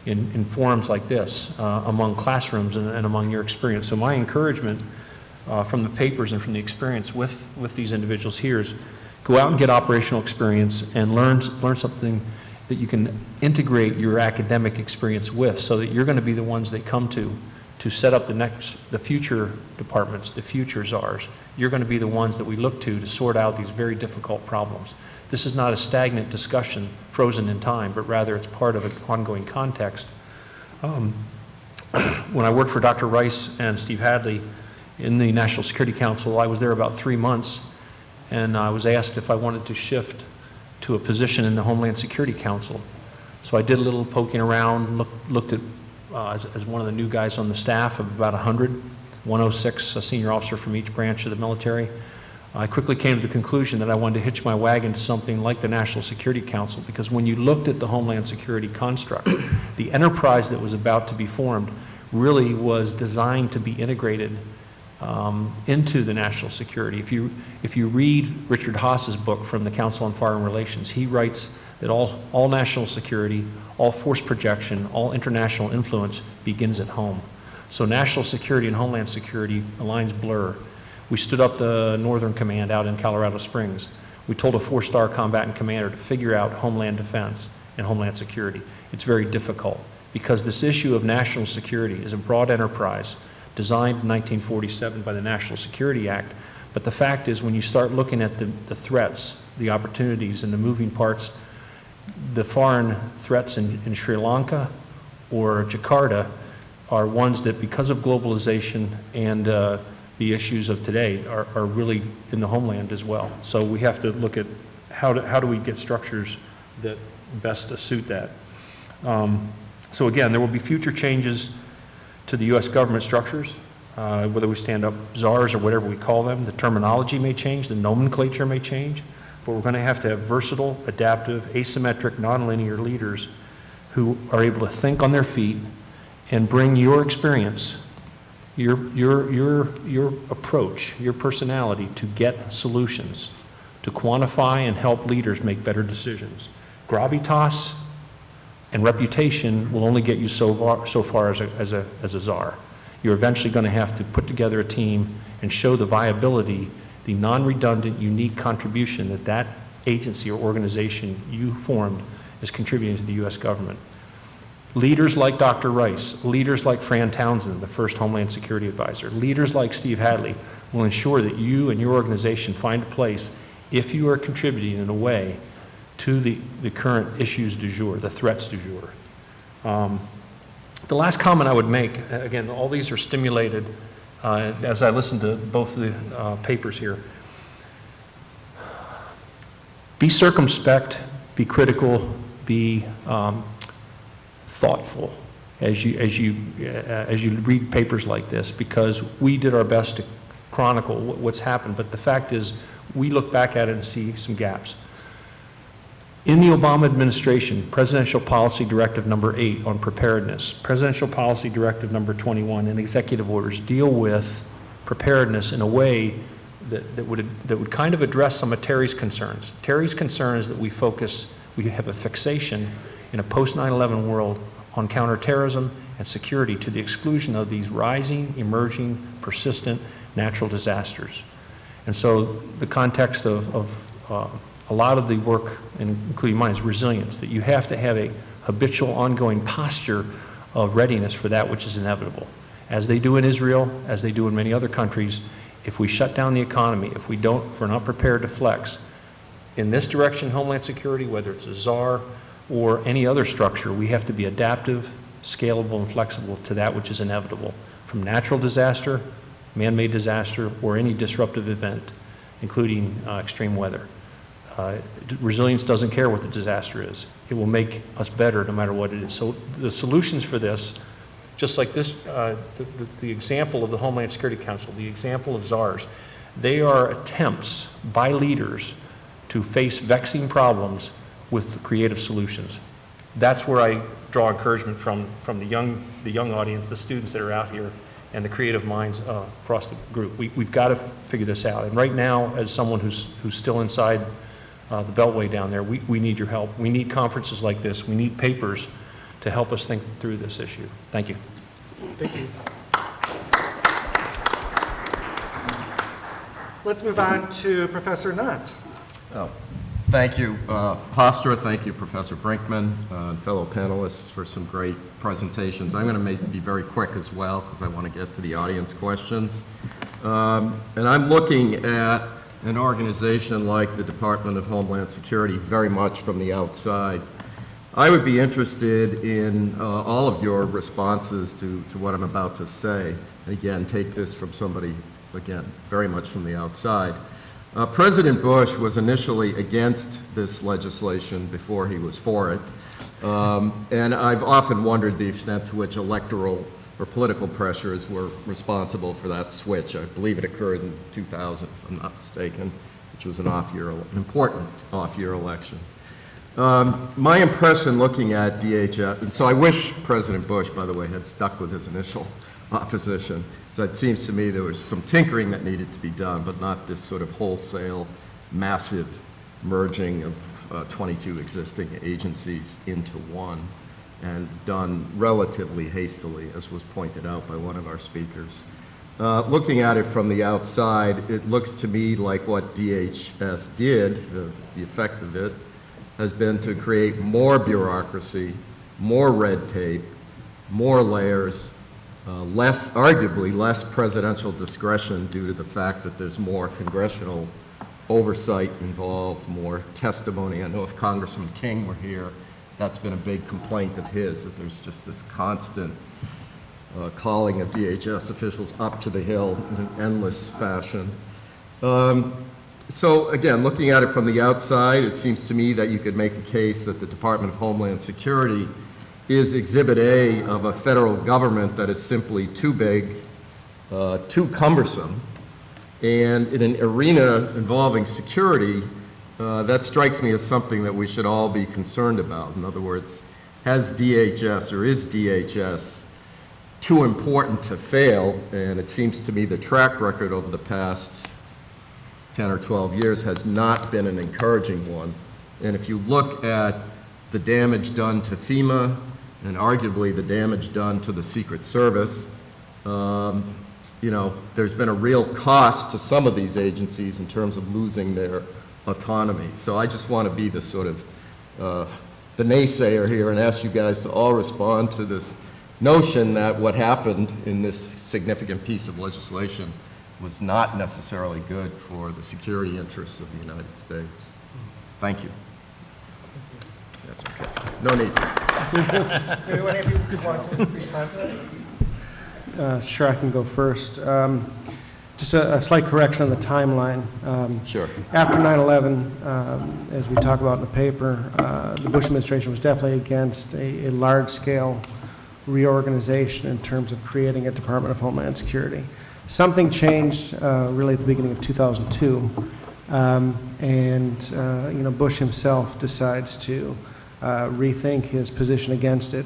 in forums like this, among classrooms and among your experience. So my encouragement from the papers and from the experience with these individuals here is go out and get operational experience and learn something that you can integrate your academic experience with, so that you're going to be the ones they come to set up the future departments, the future czars. You're going to be the ones that we look to sort out these very difficult problems. This is not a stagnant discussion frozen in time, but rather it's part of an ongoing context. When I worked for Dr. Rice and Steve Hadley in the National Security Council, I was there about 3 months, and I was asked if I wanted to shift to a position in the Homeland Security Council. So I did a little poking around, looked at, as one of the new guys on the staff of about 106 a senior officer from each branch of the military. I quickly came to the conclusion that I wanted to hitch my wagon to something like the National Security Council, because when you looked at the Homeland Security construct, the enterprise that was about to be formed really was designed to be integrated into the national security. If you read Richard Haas's book from the Council on Foreign Relations, he writes that all national security, all force projection, all international influence begins at home. So national security and homeland security lines blur. We stood up the Northern Command out in Colorado Springs. We told a 4-star combatant commander to figure out homeland defense and homeland security. It's very difficult because this issue of national security is a broad enterprise designed in 1947 by the National Security Act. But the fact is, when you start looking at the threats, the opportunities, and the moving parts, the foreign threats in Sri Lanka or Jakarta are ones that, because of globalization and the issues of today, are really in the homeland as well. So we have to look at how do we get structures that best suit that. So again, there will be future changes to the U.S. government structures, whether we stand up czars or whatever we call them. The terminology may change, the nomenclature may change, but we're going to have versatile, adaptive, asymmetric, nonlinear leaders who are able to think on their feet and bring your experience, your approach, your personality to get solutions, to quantify and help leaders make better decisions. Gravitas and reputation will only get you so far as a czar. You're eventually going to have to put together a team and show the viability, the non-redundant, unique contribution that agency or organization you formed is contributing to the U.S. government. Leaders like Dr. Rice, leaders like Fran Townsend, the first Homeland Security Advisor, leaders like Steve Hadley will ensure that you and your organization find a place if you are contributing in a way to the current issues du jour, the threats du jour. The last comment I would make, again, all these are stimulated as I listen to both the papers here. Be circumspect, be critical, be thoughtful as you read papers like this, because we did our best to chronicle what's happened, but the fact is we look back at it and see some gaps. In the Obama administration, Presidential Policy Directive number 8 on preparedness, Presidential Policy Directive number 21, and executive orders deal with preparedness in a way that would kind of address some of Terry's concerns. Terry's concern is that we have a fixation in a post 9/11 world on counterterrorism and security to the exclusion of these rising, emerging, persistent natural disasters. And so the context of a lot of the work, including mine, is resilience, that you have to have a habitual, ongoing posture of readiness for that which is inevitable. As they do in Israel, as they do in many other countries, if we shut down the economy, if we're not prepared to flex, in this direction, Homeland Security, whether it's a czar or any other structure, we have to be adaptive, scalable, and flexible to that which is inevitable, from natural disaster, man-made disaster, or any disruptive event, including extreme weather. Resilience doesn't care what the disaster is. It will make us better no matter what it is. So the solutions for this, just like this, the example of the Homeland Security Council, the example of czars, they are attempts by leaders to face vexing problems with creative solutions. That's where I draw encouragement from the young audience, the students that are out here, and the creative minds across the group. We've got to figure this out. And right now, as someone who's still inside the Beltway down there, we need your help. We need conferences like this. We need papers to help us think through this issue. Thank you. Thank you. Let's move on to Professor Knott. Oh, thank you, Hofstra. Thank you, Professor Brinkmann, and fellow panelists for some great presentations. I'm going to be very quick as well because I want to get to the audience questions. And I'm looking at an organization like the Department of Homeland Security very much from the outside. I would be interested in all of your responses to what I'm about to say. Again, take this from somebody, again, very much from the outside. President Bush was initially against this legislation before he was for it. And I've often wondered the extent to which electoral or political pressures were responsible for that switch. I believe it occurred in 2000, if I'm not mistaken, which was an important off-year election. My impression looking at DHS, and so I wish President Bush, by the way, had stuck with his initial opposition. So it seems to me there was some tinkering that needed to be done, but not this sort of wholesale, massive merging of 22 existing agencies into one, and done relatively hastily, as was pointed out by one of our speakers. Looking at it from the outside, it looks to me like what DHS did, the effect of it, has been to create more bureaucracy, more red tape, more layers, arguably less presidential discretion due to the fact that there's more congressional oversight involved, more testimony. I know if Congressman King were here, that's been a big complaint of his, that there's just this constant calling of DHS officials up to the hill in an endless fashion. So again, looking at it from the outside, it seems to me that you could make a case that the Department of Homeland Security is Exhibit A of a federal government that is simply too big, too cumbersome, and in an arena involving security, that strikes me as something that we should all be concerned about. In other words, has DHS or is DHS too important to fail? And it seems to me the track record over the past 10 or 12 years has not been an encouraging one. And if you look at the damage done to FEMA and arguably the damage done to the Secret Service, you know, there's been a real cost to some of these agencies in terms of losing their autonomy. So I just want to be the sort of the naysayer here and ask you guys to all respond to this notion that what happened in this significant piece of legislation was not necessarily good for the security interests of the United States. Thank you. That's okay. No need to. Do any of you want to respond to that? Sure, I can go first. Just a slight correction on the timeline. Sure. After 9/11, as we talk about in the paper, the Bush administration was definitely against a large-scale reorganization in terms of creating a Department of Homeland Security. Something changed really at the beginning of 2002, and you know, Bush himself decides to rethink his position against it.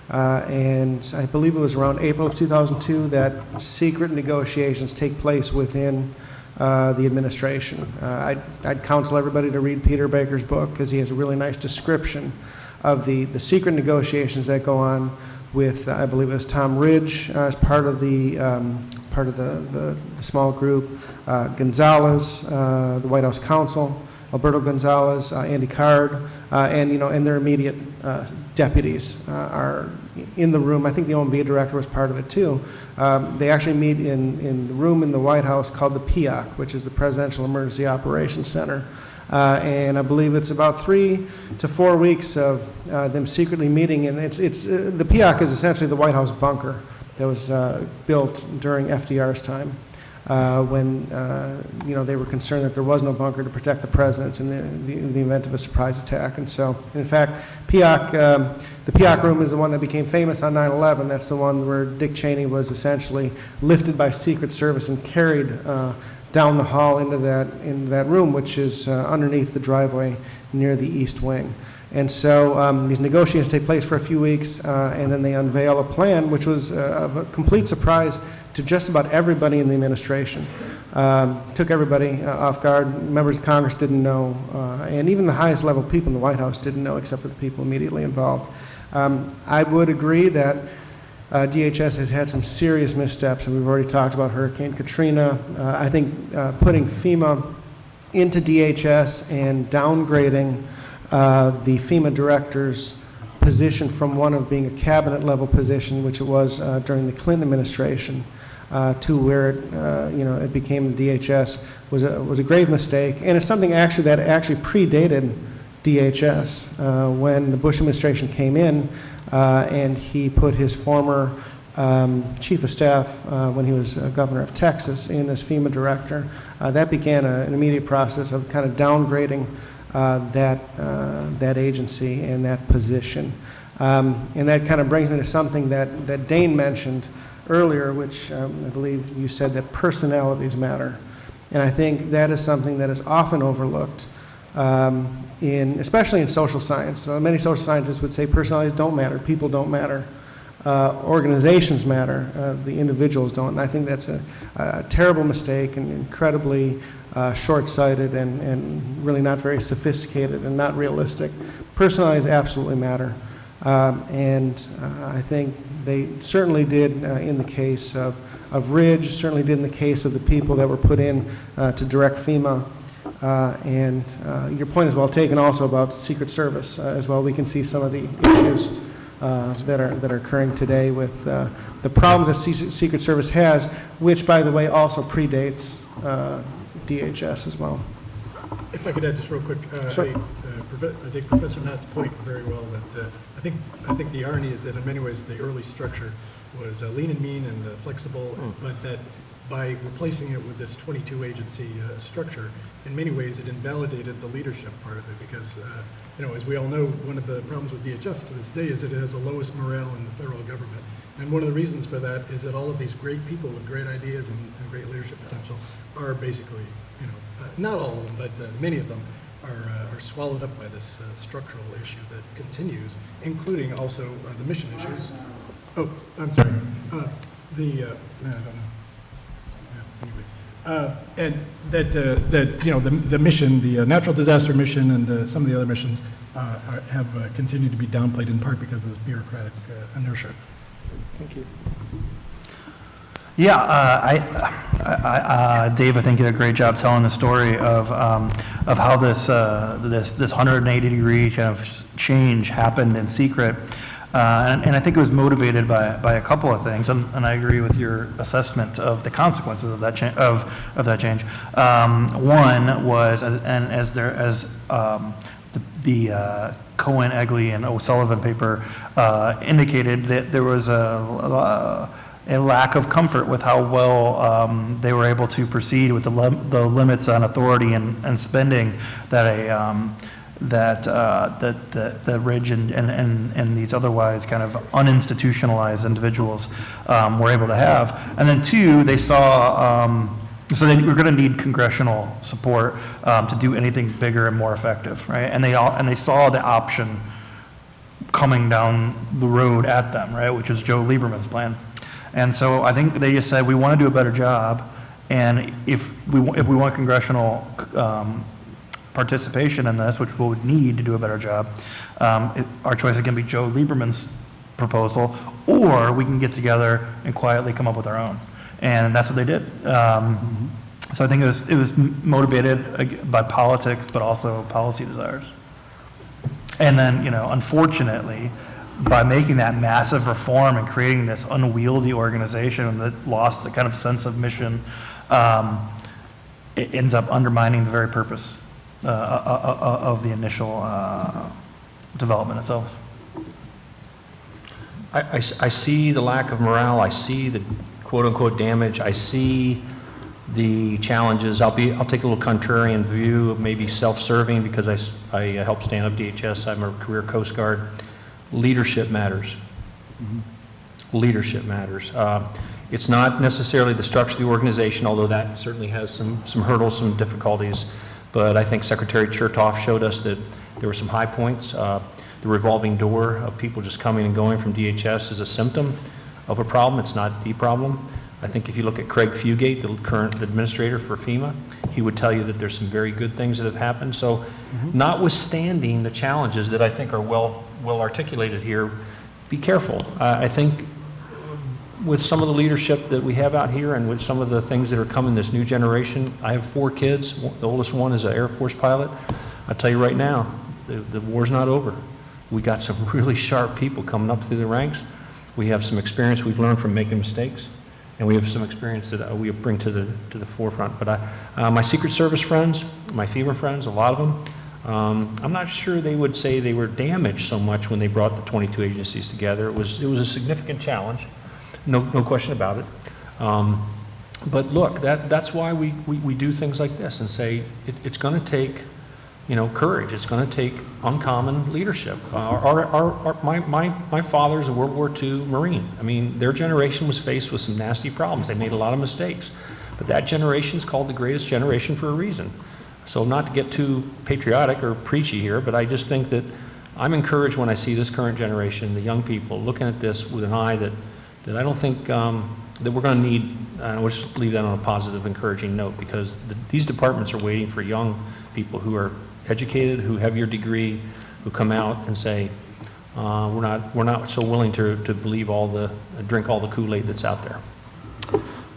And I believe it was around April of 2002 that secret negotiations take place within the administration. I'd counsel everybody to read Peter Baker's book because he has a really nice description of the secret negotiations that go on with, I believe it was Tom Ridge as part of the small group, Gonzalez, the White House counsel, Alberto Gonzalez, Andy Card, and their immediate deputies are in the room. I think the OMB director was part of it too. They actually meet in the room in the White House called the PIOC, which is the Presidential Emergency Operations Center. And I believe it's about 3 to 4 weeks of them secretly meeting, and the PIOC is essentially the White House bunker that was built during FDR's time, when they were concerned that there was no bunker to protect the president in the event of a surprise attack. And so, in fact, the PIOC room is the one that became famous on 9/11. That's the one where Dick Cheney was essentially lifted by Secret Service and carried down the hall into that room, which is underneath the driveway near the east wing. And so these negotiations take place for a few weeks, and then they unveil a plan, which was a complete surprise to just about everybody in the administration. Took everybody off guard. Members of Congress didn't know, and even the highest level people in the White House didn't know, except for the people immediately involved. I would agree that DHS has had some serious missteps, and we've already talked about Hurricane Katrina. I think putting FEMA into DHS and downgrading the FEMA director's position from one of being a cabinet level position, which it was during the Clinton administration, to where it became DHS was a grave mistake, and it's something that actually predated DHS when the Bush administration came in, and he put his former chief of staff when he was governor of Texas in as FEMA director. That began an immediate process of kind of downgrading that agency and that position. And that kind of brings me to something that Dane mentioned earlier, which I believe you said that personalities matter. And I think that is something that is often overlooked, especially in social science. Many social scientists would say personalities don't matter, people don't matter, organizations matter, the individuals don't. And I think that's a terrible mistake and incredibly short-sighted and really not very sophisticated and not realistic. Personalities absolutely matter. And I think they certainly did in the case of Ridge, certainly did in the case of the people that were put in to direct FEMA. And your point is well taken also about Secret Service as well. We can see some of the issues that are occurring today with the problems that Secret Service has, which, by the way, also predates DHS as well. If I could add just real quick, Sure. I take Professor Knott's point very well. That I think the irony is that in many ways the early structure was lean and mean and flexible, but that by replacing it with this 22 agency structure, in many ways it invalidated the leadership part of it because, as we all know, one of the problems with DHS to this day is it has the lowest morale in the federal government. And one of the reasons for that is that all of these great people with great ideas and great leadership potential are basically, not all of them, but many of them are swallowed up by this structural issue that continues, including also the mission issues. Oh, I'm sorry. I don't know. And that the mission, the natural disaster mission, and some of the other missions have continued to be downplayed in part because of this bureaucratic inertia. Thank you. Yeah, Dave, I think you did a great job telling the story of how this 180-degree kind of change happened in secret, and I think it was motivated by a couple of things, and I agree with your assessment of the consequences of that change. One was, the Cohen, Egli, and O'Sullivan paper indicated that there was a lack of comfort with how well they were able to proceed with the limits on authority and spending that Ridge and these otherwise kind of uninstitutionalized individuals were able to have. And then two, they saw, so they were going to need congressional support to do anything bigger and more effective, right? And they saw the option coming down the road at them, right, which was Joe Lieberman's plan. And so I think they just said, we want to do a better job, and if we want congressional participation in this, which we would need to do a better job, our choice is going to be Joe Lieberman's proposal, or we can get together and quietly come up with our own. And that's what they did. So I think it was motivated by politics, but also policy desires. And then, unfortunately, by making that massive reform and creating this unwieldy organization that lost the kind of sense of mission, it ends up undermining the very purpose of the initial development itself. I see the lack of morale. I see the quote-unquote damage. I see the challenges. I'll take a little contrarian view of maybe self-serving because I helped stand up DHS. I'm a career Coast Guard. Leadership matters. Leadership matters. It's not necessarily the structure of the organization, although that certainly has some hurdles, some difficulties. But I think Secretary Chertoff showed us that there were some high points. The revolving door of people just coming and going from DHS is a symptom of a problem. It's not the problem. I think if you look at Craig Fugate, the current administrator for FEMA, he would tell you that there's some very good things that have happened. So notwithstanding the challenges that I think are well articulated here, be careful. I think with some of the leadership that we have out here and with some of the things that are coming this new generation, I have 4 kids. The oldest one is an Air Force pilot. I'll tell you right now, the war's not over. We got some really sharp people coming up through the ranks. We have some experience we've learned from making mistakes, and we have some experience that we bring to the forefront. But my Secret Service friends, my FEMA friends, a lot of them, I'm not sure they would say they were damaged so much when they brought the 22 agencies together. It was a significant challenge, no question about it. But look, that's why we do things like this and say it's going to take courage. It's going to take uncommon leadership. My father's a World War II Marine. I mean, their generation was faced with some nasty problems. They made a lot of mistakes. But that generation is called the greatest generation for a reason. So not to get too patriotic or preachy here, but I just think that I'm encouraged when I see this current generation, the young people, looking at this with an eye that I don't think that we're going to need. And we'll just leave that on a positive, encouraging note, because these departments are waiting for young people who are educated, who have your degree, who come out and say, we're not so willing to believe drink all the Kool-Aid that's out there.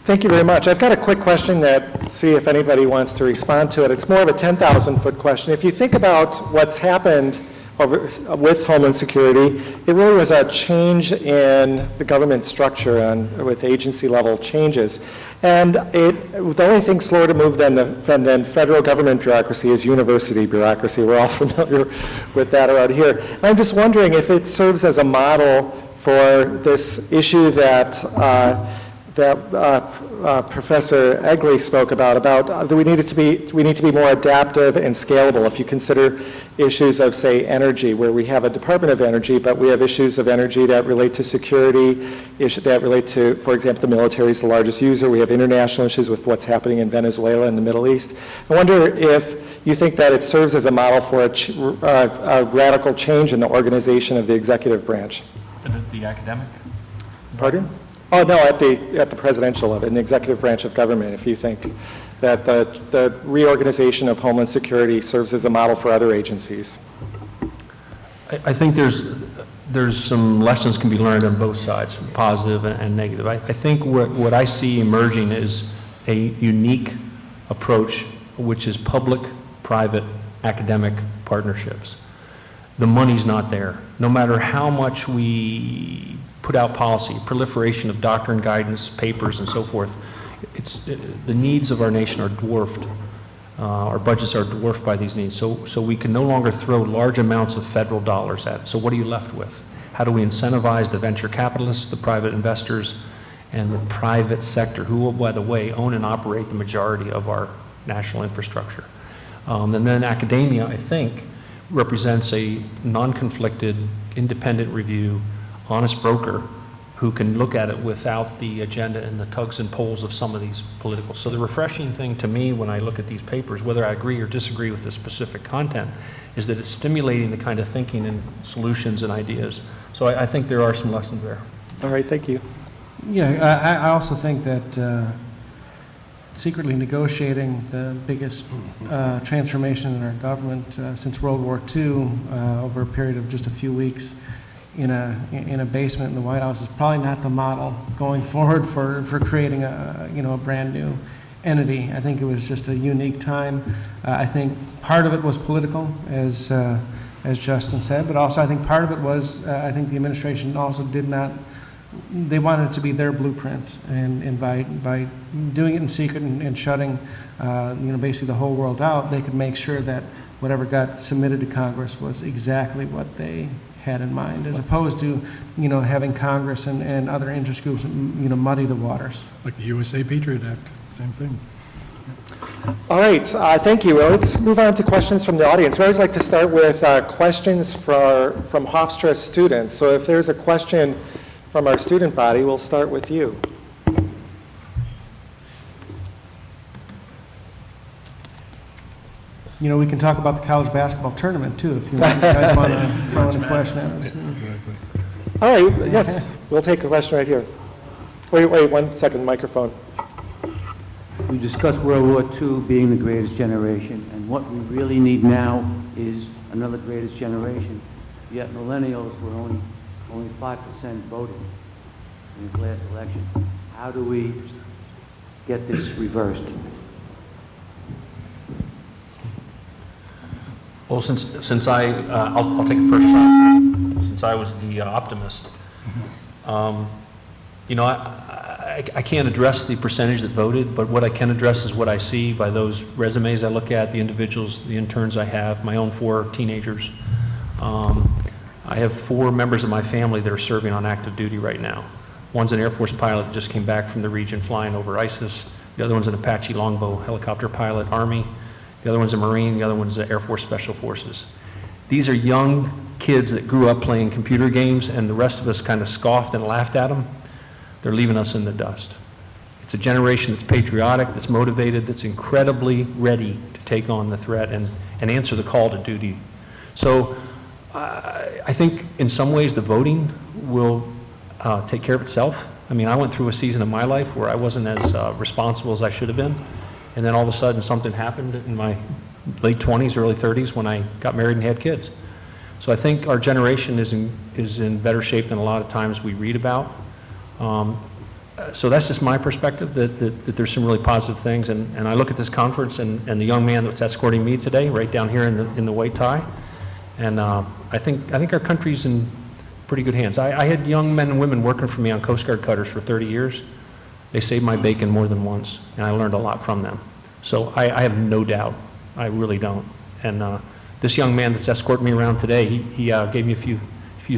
Thank you very much. I've got a quick question see if anybody wants to respond to it. It's more of a 10,000-foot question. If you think about what's happened with Homeland Security, it really was a change in the government structure with agency-level changes. And the only thing slower to move than federal government bureaucracy is university bureaucracy. We're all familiar with that around here. And I'm just wondering if it serves as a model for this issue that Professor Egli spoke about that we need to be more adaptive and scalable. If you consider issues of, say, energy, where we have a Department of Energy, but we have issues of energy that relate to security, issues that relate to, for example, the military is the largest user. We have international issues with what's happening in Venezuela and the Middle East. I wonder if you think that it serves as a model for a radical change in the organization of the executive branch. The academic? Pardon? Oh, no, at the presidential level, in the executive branch of government, if you think that the reorganization of Homeland Security serves as a model for other agencies. I think there's some lessons can be learned on both sides, positive and negative. I think what I see emerging is a unique approach, which is public-private academic partnerships. The money's not there. No matter how much we put out policy, proliferation of doctrine, guidance, papers, and so forth, the needs of our nation are dwarfed. Our budgets are dwarfed by these needs. So we can no longer throw large amounts of federal dollars at it. So what are you left with? How do we incentivize the venture capitalists, the private investors, and the private sector, who will, by the way, own and operate the majority of our national infrastructure? And then academia, I think, represents a non-conflicted, independent review, honest broker who can look at it without the agenda and the tugs and pulls of some of these political. So the refreshing thing to me when I look at these papers, whether I agree or disagree with the specific content, is that it's stimulating the kind of thinking and solutions and ideas. So I think there are some lessons there. All right, thank you. Yeah, I also think that secretly negotiating the biggest transformation in our government since World War II over a period of just a few weeks in a basement in the White House is probably not the model going forward for creating a brand new entity. I think it was just a unique time. I think part of it was political, as Justin said, but also I think part of it was, I think the administration also did not, they wanted it to be their blueprint, and by doing it in secret and shutting, basically the whole world out, they could make sure that whatever got submitted to Congress was exactly what they had in mind, as opposed to, having Congress and other interest groups, muddy the waters. Like the USA Patriot Act, same thing. All right, thank you. Well, let's move on to questions from the audience. We always like to start with questions from Hofstra students. So if there's a question from our student body, we'll start with you. We can talk about the college basketball tournament too, if you guys want to throw in a question at us. All right, yes, we'll take a question right here. Wait, 1 second, microphone. We discussed World War II being the greatest generation, and what we really need now is another greatest generation. Yet millennials were only 5% voting in the last election. How do we get this reversed? Well, since I'll take it first shot, since I was the optimist. I can't address the percentage that voted, but what I can address is what I see by those resumes I look at, the individuals, the interns I have, my own 4 teenagers. I have 4 members of my family that are serving on active duty right now. One's an Air Force pilot that just came back from the region flying over ISIS. The other one's an Apache Longbow helicopter pilot, Army. The other one's a Marine. The other one's the Air Force Special Forces. These are young kids that grew up playing computer games, and the rest of us kind of scoffed and laughed at them. They're leaving us in the dust. It's a generation that's patriotic, that's motivated, that's incredibly ready to take on the threat and answer the call to duty. So I think in some ways the voting will take care of itself. I mean, I went through a season of my life where I wasn't as responsible as I should have been. And then all of a sudden something happened in my late 20s, early 30s when I got married and had kids. So I think our generation is in better shape than a lot of times we read about. So that's just my perspective, that there's some really positive things. And I look at this conference and the young man that's escorting me today, right down here in the white tie. And I think our country's in pretty good hands. I had young men and women working for me on Coast Guard cutters for 30 years. They saved my bacon more than once, and I learned a lot from them. So I have no doubt. I really don't. And this young man that's escorting me around today, he gave me a few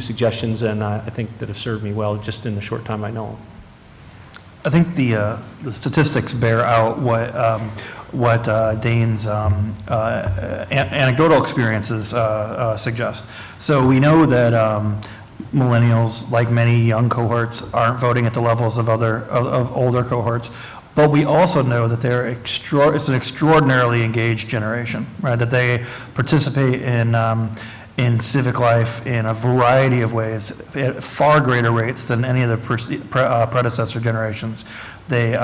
suggestions, and I think that have served me well just in the short time I know him. I think the statistics bear out what Dane's anecdotal experiences suggest. So we know that millennials, like many young cohorts, aren't voting at the levels of older cohorts. But we also know that it's an extraordinarily engaged generation, right? That they participate in civic life in a variety of ways at far greater rates than any of the predecessor generations. They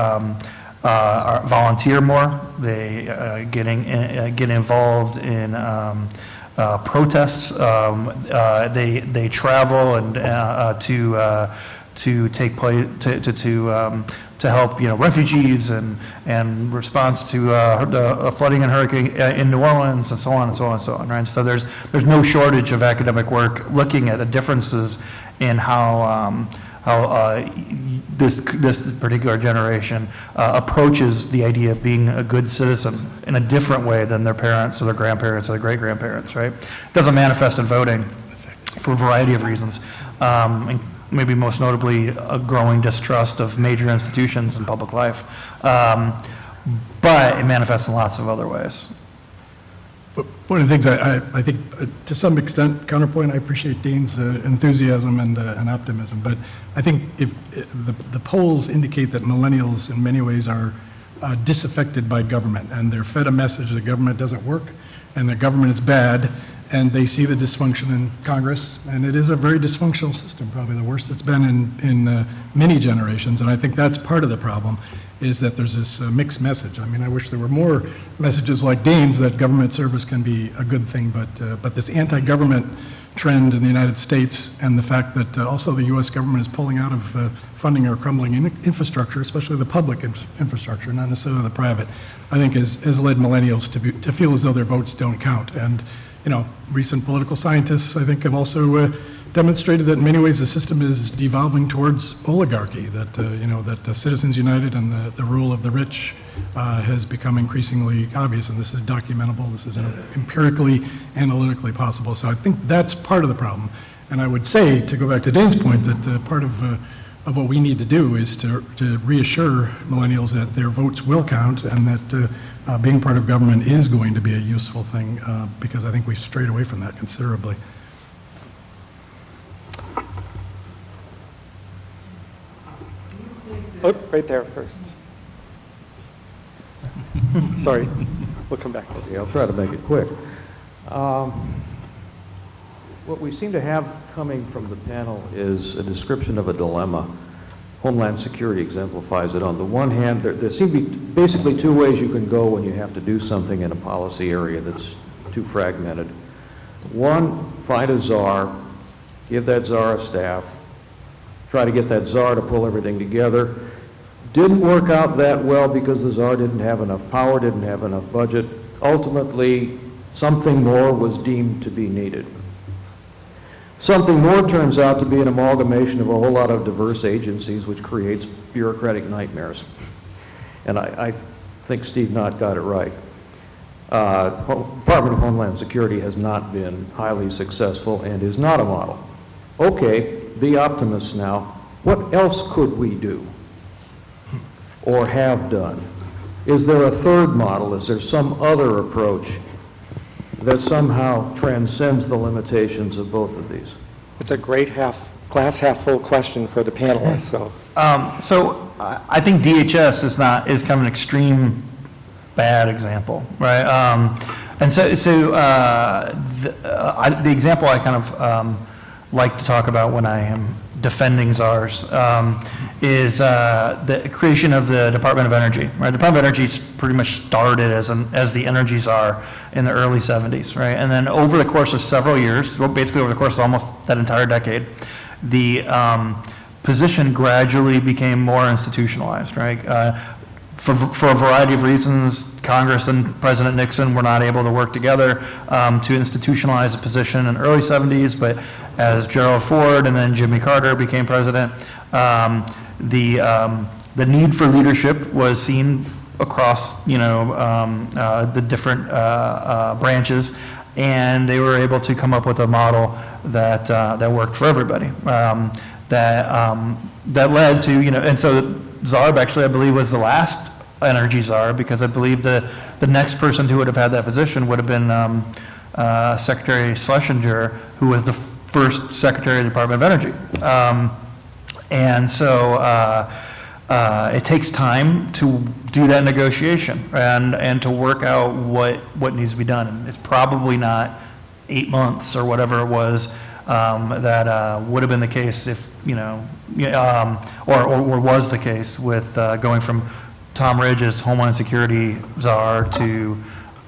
volunteer more. They get involved in protests. They travel and to take place to help refugees and response to the flooding and hurricane in New Orleans, and so on and so on and so on, right? So there's no shortage of academic work looking at the differences in how this particular generation approaches the idea of being a good citizen in a different way than their parents or their grandparents or their great-grandparents, right? It doesn't manifest in voting for a variety of reasons. And maybe most notably a growing distrust of major institutions in public life. But it manifests in lots of other ways. But one of the things I think, to some extent, counterpoint, I appreciate Dane's enthusiasm and optimism, but I think if the polls indicate that millennials in many ways are disaffected by government, and they're fed a message that government doesn't work and that government is bad, and they see the dysfunction in Congress, and it is a very dysfunctional system, probably the worst it's been in many generations, and I think that's part of the problem, is that there's this mixed message. I mean, I wish there were more messages like Dane's that government service can be a good thing, but this anti-government trend in the United States, and the fact that also the U.S. government is pulling out of funding our crumbling infrastructure, especially the public infrastructure, not necessarily the private, I think has led millennials to feel as though their votes don't count. And, you know, recent political scientists, I think, have also demonstrated that in many ways the system is devolving towards oligarchy, that, you know, that Citizens United and the rule of the rich has become increasingly obvious, and this is documentable, this is empirically, analytically possible. So I think that's part of the problem. And I would say, to go back to Dane's point, that part of what we need to do is to reassure millennials that their votes will count, and that being part of government is going to be a useful thing, because I think we've strayed away from that considerably. Oh, right there first. Sorry, we'll come back to you. Okay, I'll try to make it quick. What we seem to have coming from the panel is a description of a dilemma. Homeland Security exemplifies it. On the one hand, there seem to be basically two ways you can go when you have to do something in a policy area that's too fragmented. One, find a czar, give that czar a staff, try to get that czar to pull everything together. Didn't work out that well because the czar didn't have enough power, didn't have enough budget. Ultimately, something more was deemed to be needed. Something more turns out to be an amalgamation of a whole lot of diverse agencies, which creates bureaucratic nightmares. And I think Steve Knott got it right. Department of Homeland Security has not been highly successful and is not a model. Okay, be optimists now. What else could we do or have done? Is there a third model? Is there some other approach that somehow transcends the limitations of both of these? It's a great glass half full question for the panelists, so. So I think DHS is kind of an extreme bad example, right? And so the example I kind of like to talk about when I am defending czars is the creation of the Department of Energy. Right, the Department of Energy pretty much started as the energy czar in the early 70s, right? And then over the course of several years, well, basically over the course of almost that entire decade, the position gradually became more institutionalized, right? For a variety of reasons, Congress and President Nixon were not able to work together to institutionalize a position in the early 70s, but as Gerald Ford and then Jimmy Carter became president, the need for leadership was seen across, the different branches, and they were able to come up with a model that worked for everybody. That led to, and so Zarb actually, I believe, was the last energy czar, because I believe the next person who would have had that position would have been Secretary Schlesinger, who was the first Secretary of the Department of Energy. And so it takes time to do that negotiation and to work out what needs to be done. And it's probably not 8 months or whatever it was that would have been the case if, or was the case with going from Tom Ridge's Homeland Security czar to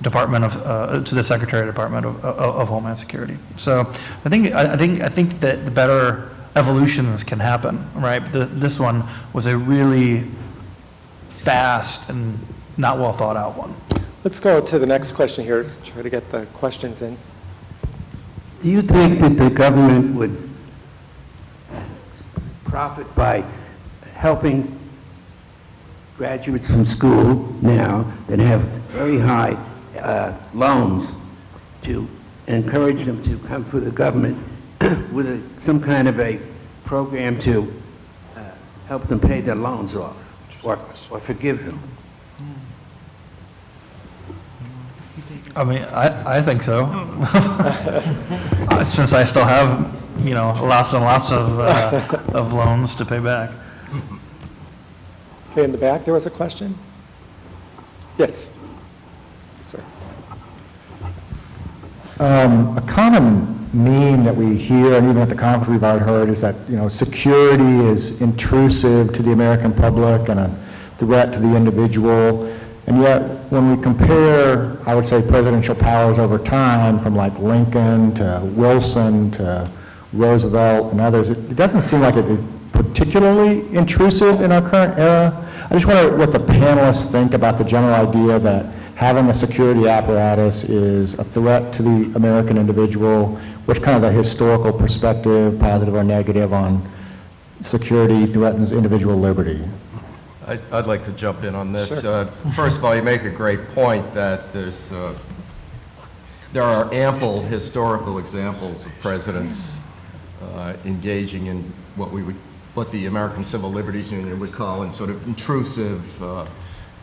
to the Secretary of the Department of Homeland Security. So I think that the better evolutions can happen, right? This one was a really fast and not well thought out one. Let's go to the next question here, try to get the questions in. Do you think that the government would profit by helping graduates from school now that have very high loans to encourage them to come for the government with some kind of a program to help them pay their loans off or forgive them? I mean, I think so. Since I still have, lots and lots of loans to pay back. Okay, in the back, there was a question? Yes. Sir. A common meme that we hear, and even at the conference we've already heard, is that, security is intrusive to the American public and a threat to the individual. And yet, when we compare, I would say, presidential powers over time, from like Lincoln to Wilson to Roosevelt and others, it doesn't seem like it is particularly intrusive in our current era. I just wonder what the panelists think about the general idea that having a security apparatus is a threat to the American individual. What's kind of the historical perspective, positive or negative, on security threatens individual liberty? I'd like to jump in on this. First of all, you make a great point that there are ample historical examples of presidents engaging in what the American Civil Liberties Union would call in sort of intrusive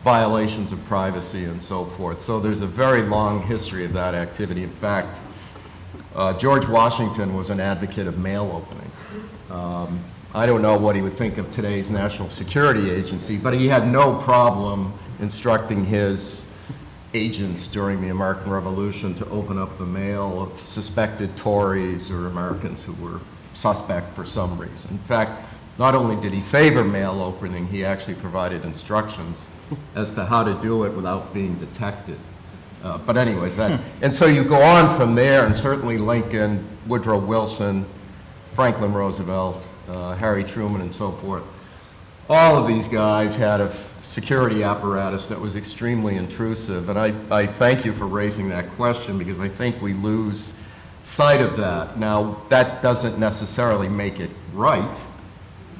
violations of privacy and so forth. So there's a very long history of that activity. In fact, George Washington was an advocate of mail opening. I don't know what he would think of today's National Security Agency, but he had no problem instructing his agents during the American Revolution to open up the mail of suspected Tories or Americans who were suspect for some reason. In fact, not only did he favor mail opening, he actually provided instructions as to how to do it without being detected. But anyways, and so you go on from there, and certainly Lincoln, Woodrow Wilson, Franklin Roosevelt, Harry Truman, and so forth. All of these guys had a security apparatus that was extremely intrusive, and I thank you for raising that question, because I think we lose sight of that. Now, that doesn't necessarily make it right,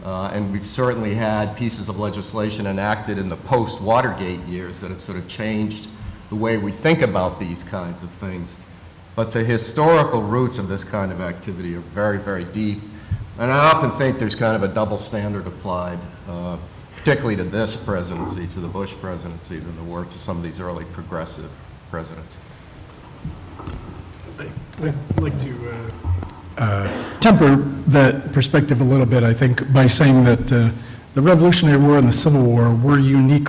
and we've certainly had pieces of legislation enacted in the post-Watergate years that have sort of changed the way we think about these kinds of things. But the historical roots of this kind of activity are very, very deep. And I often think there's kind of a double standard applied, particularly to this presidency, to the Bush presidency, than there were to some of these early progressive presidents. I'd like to temper that perspective a little bit, I think, by saying that the Revolutionary War and the Civil War were unique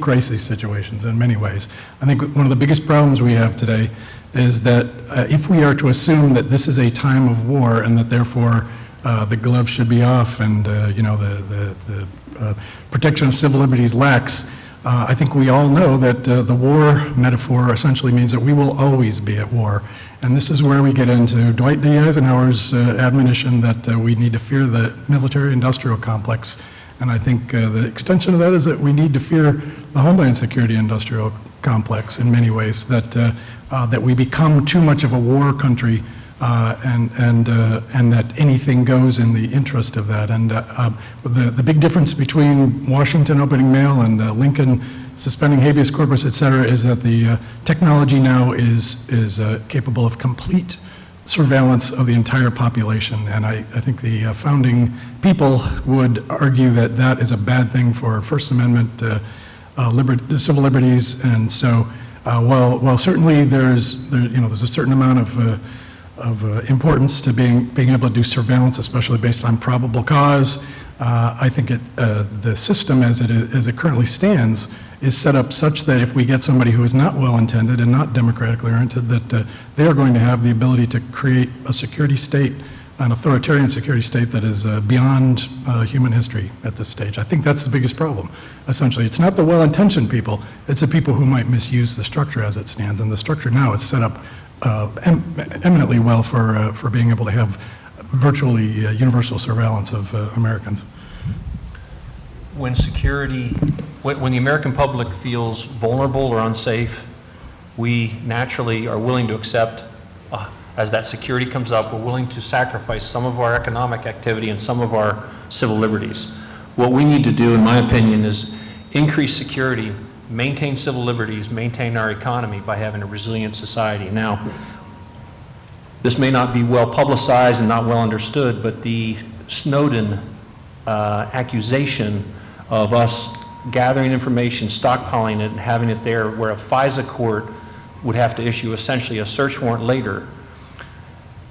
crisis situations in many ways. I think one of the biggest problems we have today is that if we are to assume that this is a time of war and that therefore the gloves should be off and the protection of civil liberties lacks, I think we all know that the war metaphor essentially means that we will always be at war. And this is where we get into Dwight D. Eisenhower's admonition that we need to fear the military-industrial complex. And I think the extension of that is that we need to fear the Homeland Security industrial complex in many ways, that we become too much of a war country and that anything goes in the interest of that. And the big difference between Washington opening mail and Lincoln suspending habeas corpus, et cetera, is that the technology now is capable of complete surveillance of the entire population. And I think the founding people would argue that that is a bad thing for First Amendment civil liberties. And so while certainly there's a certain amount of importance to being able to do surveillance, especially based on probable cause, I think the system as it currently stands is set up such that if we get somebody who is not well-intended and not democratically oriented, that they are going to have the ability to create a security state, an authoritarian security state that is beyond human history at this stage. I think that's the biggest problem. Essentially, it's not the well-intentioned people, it's the people who might misuse the structure as it stands, and the structure now is set up eminently well for being able to have virtually universal surveillance of Americans. When when the American public feels vulnerable or unsafe, we naturally are willing to accept, as that security comes up, we're willing to sacrifice some of our economic activity and some of our civil liberties. What we need to do, in my opinion, is increase security, maintain civil liberties, maintain our economy by having a resilient society. Now, this may not be well publicized and not well understood, but the Snowden accusation of us gathering information, stockpiling it, and having it there, where a FISA court would have to issue essentially a search warrant later,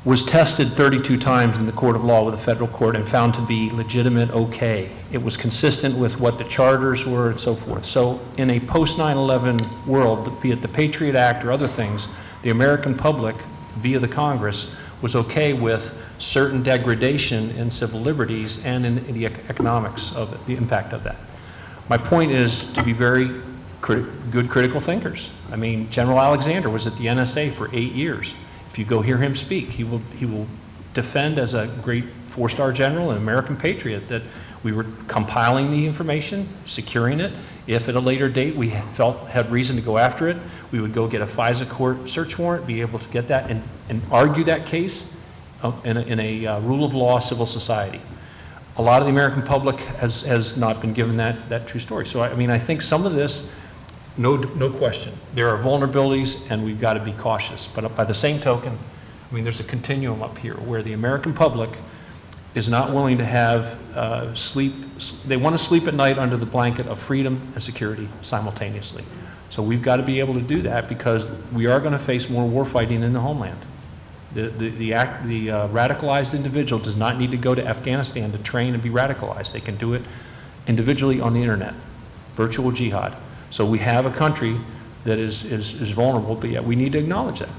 was tested 32 times in the court of law with a federal court and found to be legitimate, okay. It was consistent with what the charters were and so forth. So in a post 9/11 world, be it the Patriot Act or other things, the American public, via the Congress, was okay with certain degradation in civil liberties and in the economics of it, the impact of that. My point is to be very good critical thinkers. I mean, General Alexander was at the NSA for 8 years. If you go hear him speak, he will defend as a great 4-star general and American patriot that we were compiling the information, securing it. If at a later date we had reason to go after it, we would go get a FISA court search warrant, be able to get that and argue that case in a rule of law civil society. A lot of the American public has not been given that true story. So I mean, I think some of this, no question, there are vulnerabilities and we've got to be cautious. But by the same token, I mean, there's a continuum up here where the American public is not willing to have they want to sleep at night under the blanket of freedom and security simultaneously. So we've got to be able to do that because we are going to face more war fighting in the homeland. The radicalized individual does not need to go to Afghanistan to train and be radicalized. They can do it individually on the internet, virtual jihad. So we have a country that is vulnerable, but yet we need to acknowledge that.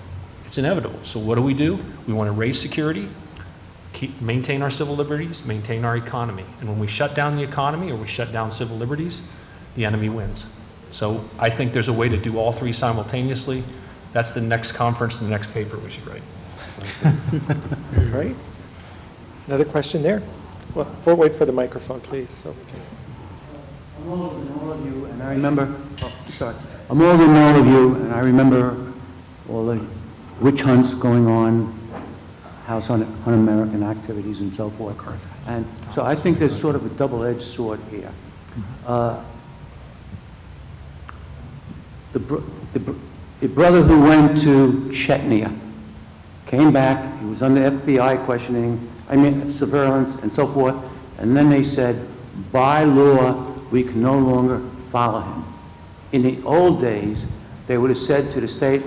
It's inevitable. So what do? We want to raise security, maintain our civil liberties, maintain our economy. And when we shut down the economy or we shut down civil liberties, the enemy wins. So I think there's a way to do all three simultaneously. That's the next conference, the next paper we should write. Right? Another question there? Well, wait for the microphone, please. So we can... I'm older than all of you, and I remember, I'm older than all of you, and I remember all the witch hunts going on, House Un-American activities and so forth. And so I think there's sort of a double-edged sword here. The brother who went to Chechnya came back, he was under FBI questioning, surveillance and so forth, and then they said, by law, we can no longer follow him. In the old days, they would have said to the state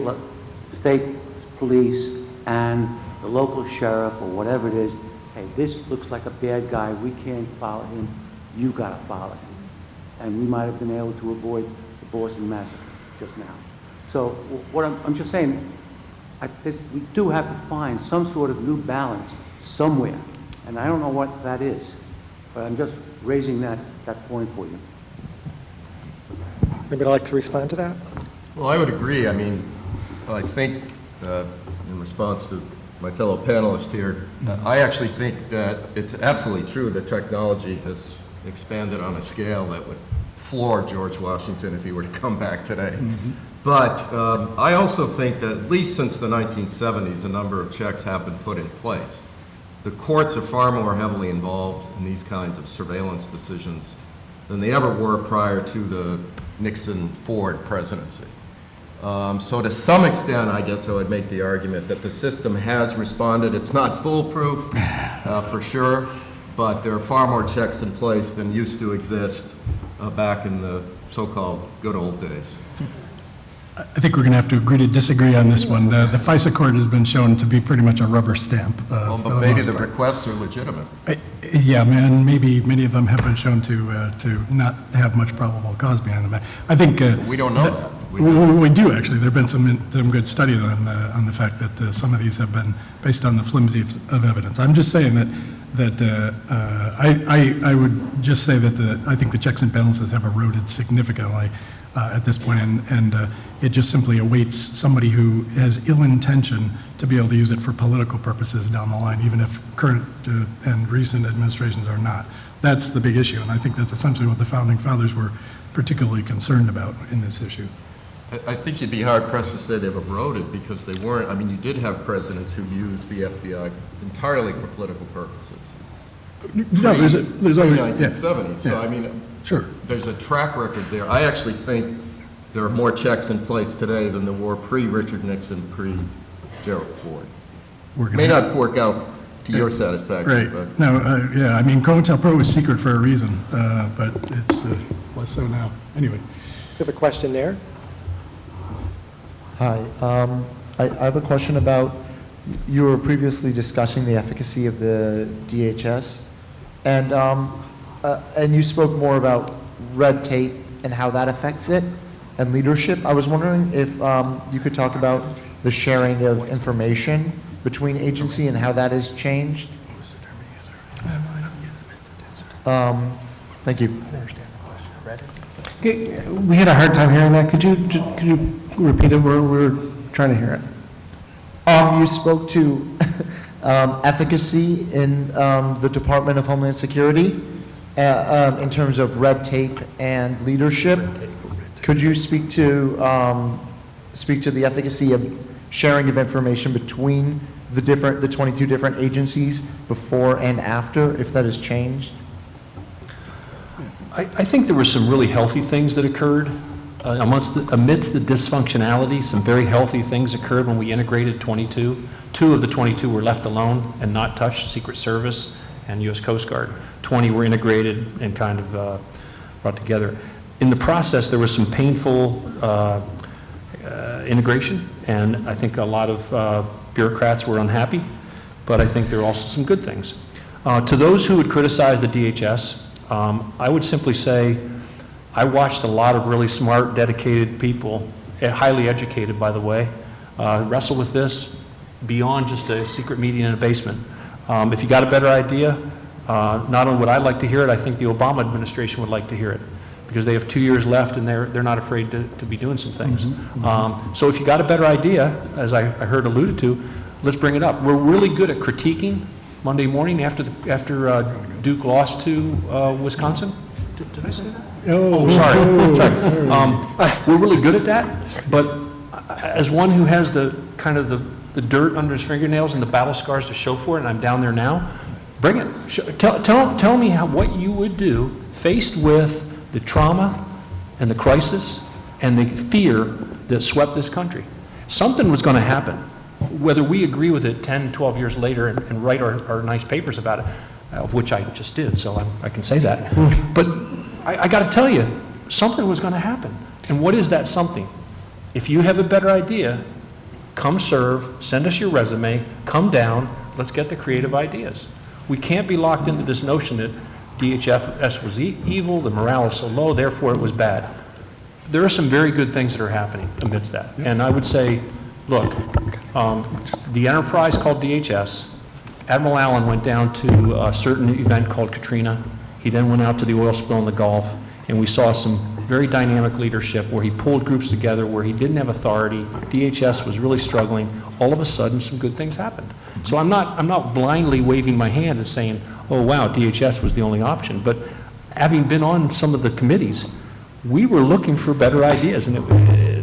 police and the local sheriff or whatever it is, hey, this looks like a bad guy, we can't follow him, you gotta follow him. And we might have been able to avoid the Boston massacre just now. So what I'm just saying, we do have to find some sort of new balance somewhere. And I don't know what that is, but I'm just raising that point for you. Anybody like to respond to that? Well, I would agree. I mean, I think in response to my fellow panelist here, I actually think that it's absolutely true that technology has expanded on a scale that would floor George Washington if he were to come back today. Mm-hmm. But I also think that at least since the 1970s, a number of checks have been put in place. The courts are far more heavily involved in these kinds of surveillance decisions than they ever were prior to the Nixon-Ford presidency. So to some extent, I guess I would make the argument that the system has responded. It's not foolproof, for sure, but there are far more checks in place than used to exist back in the so-called good old days. I think we're going to have to agree to disagree on this one. The FISA court has been shown to be pretty much a rubber stamp. Well, but maybe the requests are legitimate. Yeah, man, maybe many of them have been shown to not have much probable cause behind them. I think we don't know that. We do actually. There have been some good studies on the fact that some of these have been based on the flimsy of evidence. I'm just saying that I would just say that I think the checks and balances have eroded significantly at this point, and it just simply awaits somebody who has ill intention to be able to use it for political purposes down the line, even if current and recent administrations are not. That's the big issue, and I think that's essentially what the Founding Fathers were particularly concerned about in this issue. I think you'd be hard-pressed to say they've eroded because they weren't. I mean, you did have presidents who used the FBI entirely for political purposes. No, there's always 1970s. Yeah. So I mean, sure. There's a track record there. I actually think there are more checks in place today than there were pre-Richard Nixon, pre-Gerald Ford. May not work out to your satisfaction, right. But no, yeah. I mean, COINTELPRO was secret for a reason, but it's less so now. Anyway. You have a question there? Hi. I have a question about, you were previously discussing the efficacy of the DHS, and you spoke more about red tape and how that affects it, and leadership. I was wondering if you could talk about the sharing of information between agency and how that has changed. Thank you. Okay, we had a hard time hearing that. Could you repeat it? We're trying to hear it. You spoke to efficacy in the Department of Homeland Security in terms of red tape and leadership. Could you speak to the efficacy of sharing of information between the 22 different agencies before and after, if that has changed? I think there were some really healthy things that occurred amidst the dysfunctionality. Some very healthy things occurred when we integrated 22. 2 of the 22 were left alone and not touched, Secret Service and U.S. Coast Guard. 20 were integrated and kind of brought together. In the process, there was some painful integration, and I think a lot of bureaucrats were unhappy, but I think there are also some good things. To those who would criticize the DHS, I would simply say I watched a lot of really smart, dedicated people, highly educated, by the way, wrestle with this beyond just a secret meeting in a basement. If you got a better idea, not only would I like to hear it, I think the Obama administration would like to hear it, because they have 2 years left and they're not afraid to be doing some things. So if you got a better idea, as I heard alluded to, let's bring it up. We're really good at critiquing Monday morning after Duke lost to Wisconsin. Did I say that? Oh, sorry. We're really good at that, but as one who has the kind of the dirt under his fingernails and the battle scars to show for it, and I'm down there now, bring it. Tell me what you would do faced with the trauma and the crisis and the fear that swept this country. Something was going to happen. Whether we agree with it 10, 12 years later and write our nice papers about it, of which I just did, so I can say that. But I got to tell you, something was going to happen. And what is that something? If you have a better idea, come serve, send us your resume, come down, let's get the creative ideas. We can't be locked into this notion that DHS was evil, the morale is so low, therefore it was bad. There are some very good things that are happening amidst that. And I would say, look, the enterprise called DHS, Admiral Allen went down to a certain event called Katrina. He then went out to the oil spill in the Gulf, and we saw some very dynamic leadership where he pulled groups together where he didn't have authority. DHS was really struggling. All of a sudden, some good things happened. So I'm not blindly waving my hand and saying, oh wow, DHS was the only option. But having been on some of the committees, we were looking for better ideas, and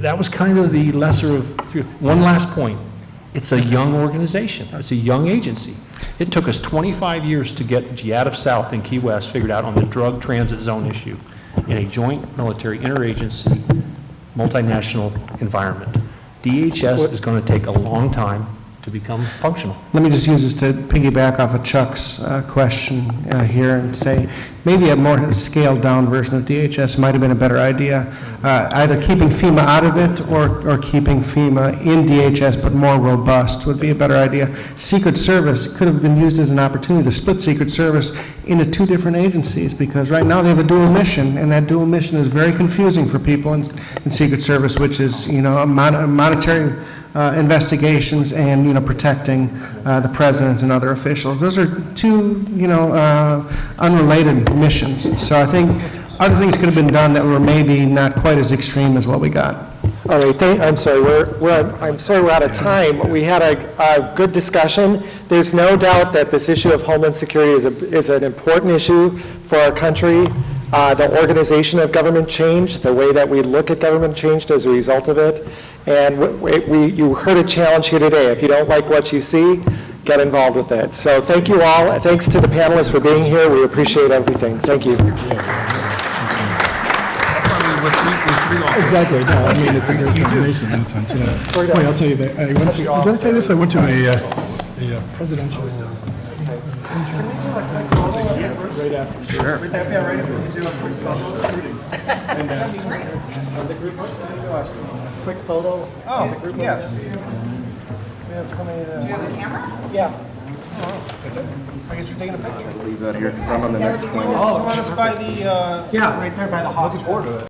that was kind of the lesser of three. One last point. It's a young organization. It's a young agency. It took us 25 years to get Giada South and Key West figured out on the drug transit zone issue in a joint military interagency multinational environment. DHS is going to take a long time to become functional. Let me just use this to piggyback off of Chuck's question here and say maybe a more scaled down version of DHS might have been a better idea. Either keeping FEMA out of it or keeping FEMA in DHS but more robust would be a better idea. Secret Service could have been used as an opportunity to split Secret Service into 2 different agencies, because right now they have a dual mission, and that dual mission is very confusing for people in Secret Service, which is, you know, monetary investigations and, you know, protecting the presidents and other officials. Those are 2, you know, unrelated missions. So I think other things could have been done that were maybe not quite as extreme as what we got. All right, I'm sorry, we're out of time. We had a good discussion. There's no doubt that this issue of Homeland Security is an important issue for our country. The organization of government changed, the way that we look at government changed as a result of it. And you heard a challenge here today. If you don't like what you see, get involved with it. So thank you all. Thanks to the panelists for being here. We appreciate everything. Thank you. Exactly. No, I mean, it's a great combination in that sense. Yeah. Wait, I'll tell you that. Did I tell you this? I went to a presidential. Right after. Sure. Would that be all right if we do a quick photo? And the group wants to do a quick photo. Oh, yes. We have somebody to... Do you have a camera? Yeah. I guess you're taking a picture. Leave that here because I'm on the next plane. Oh, you want us by the... Yeah, right there by the Hofstra.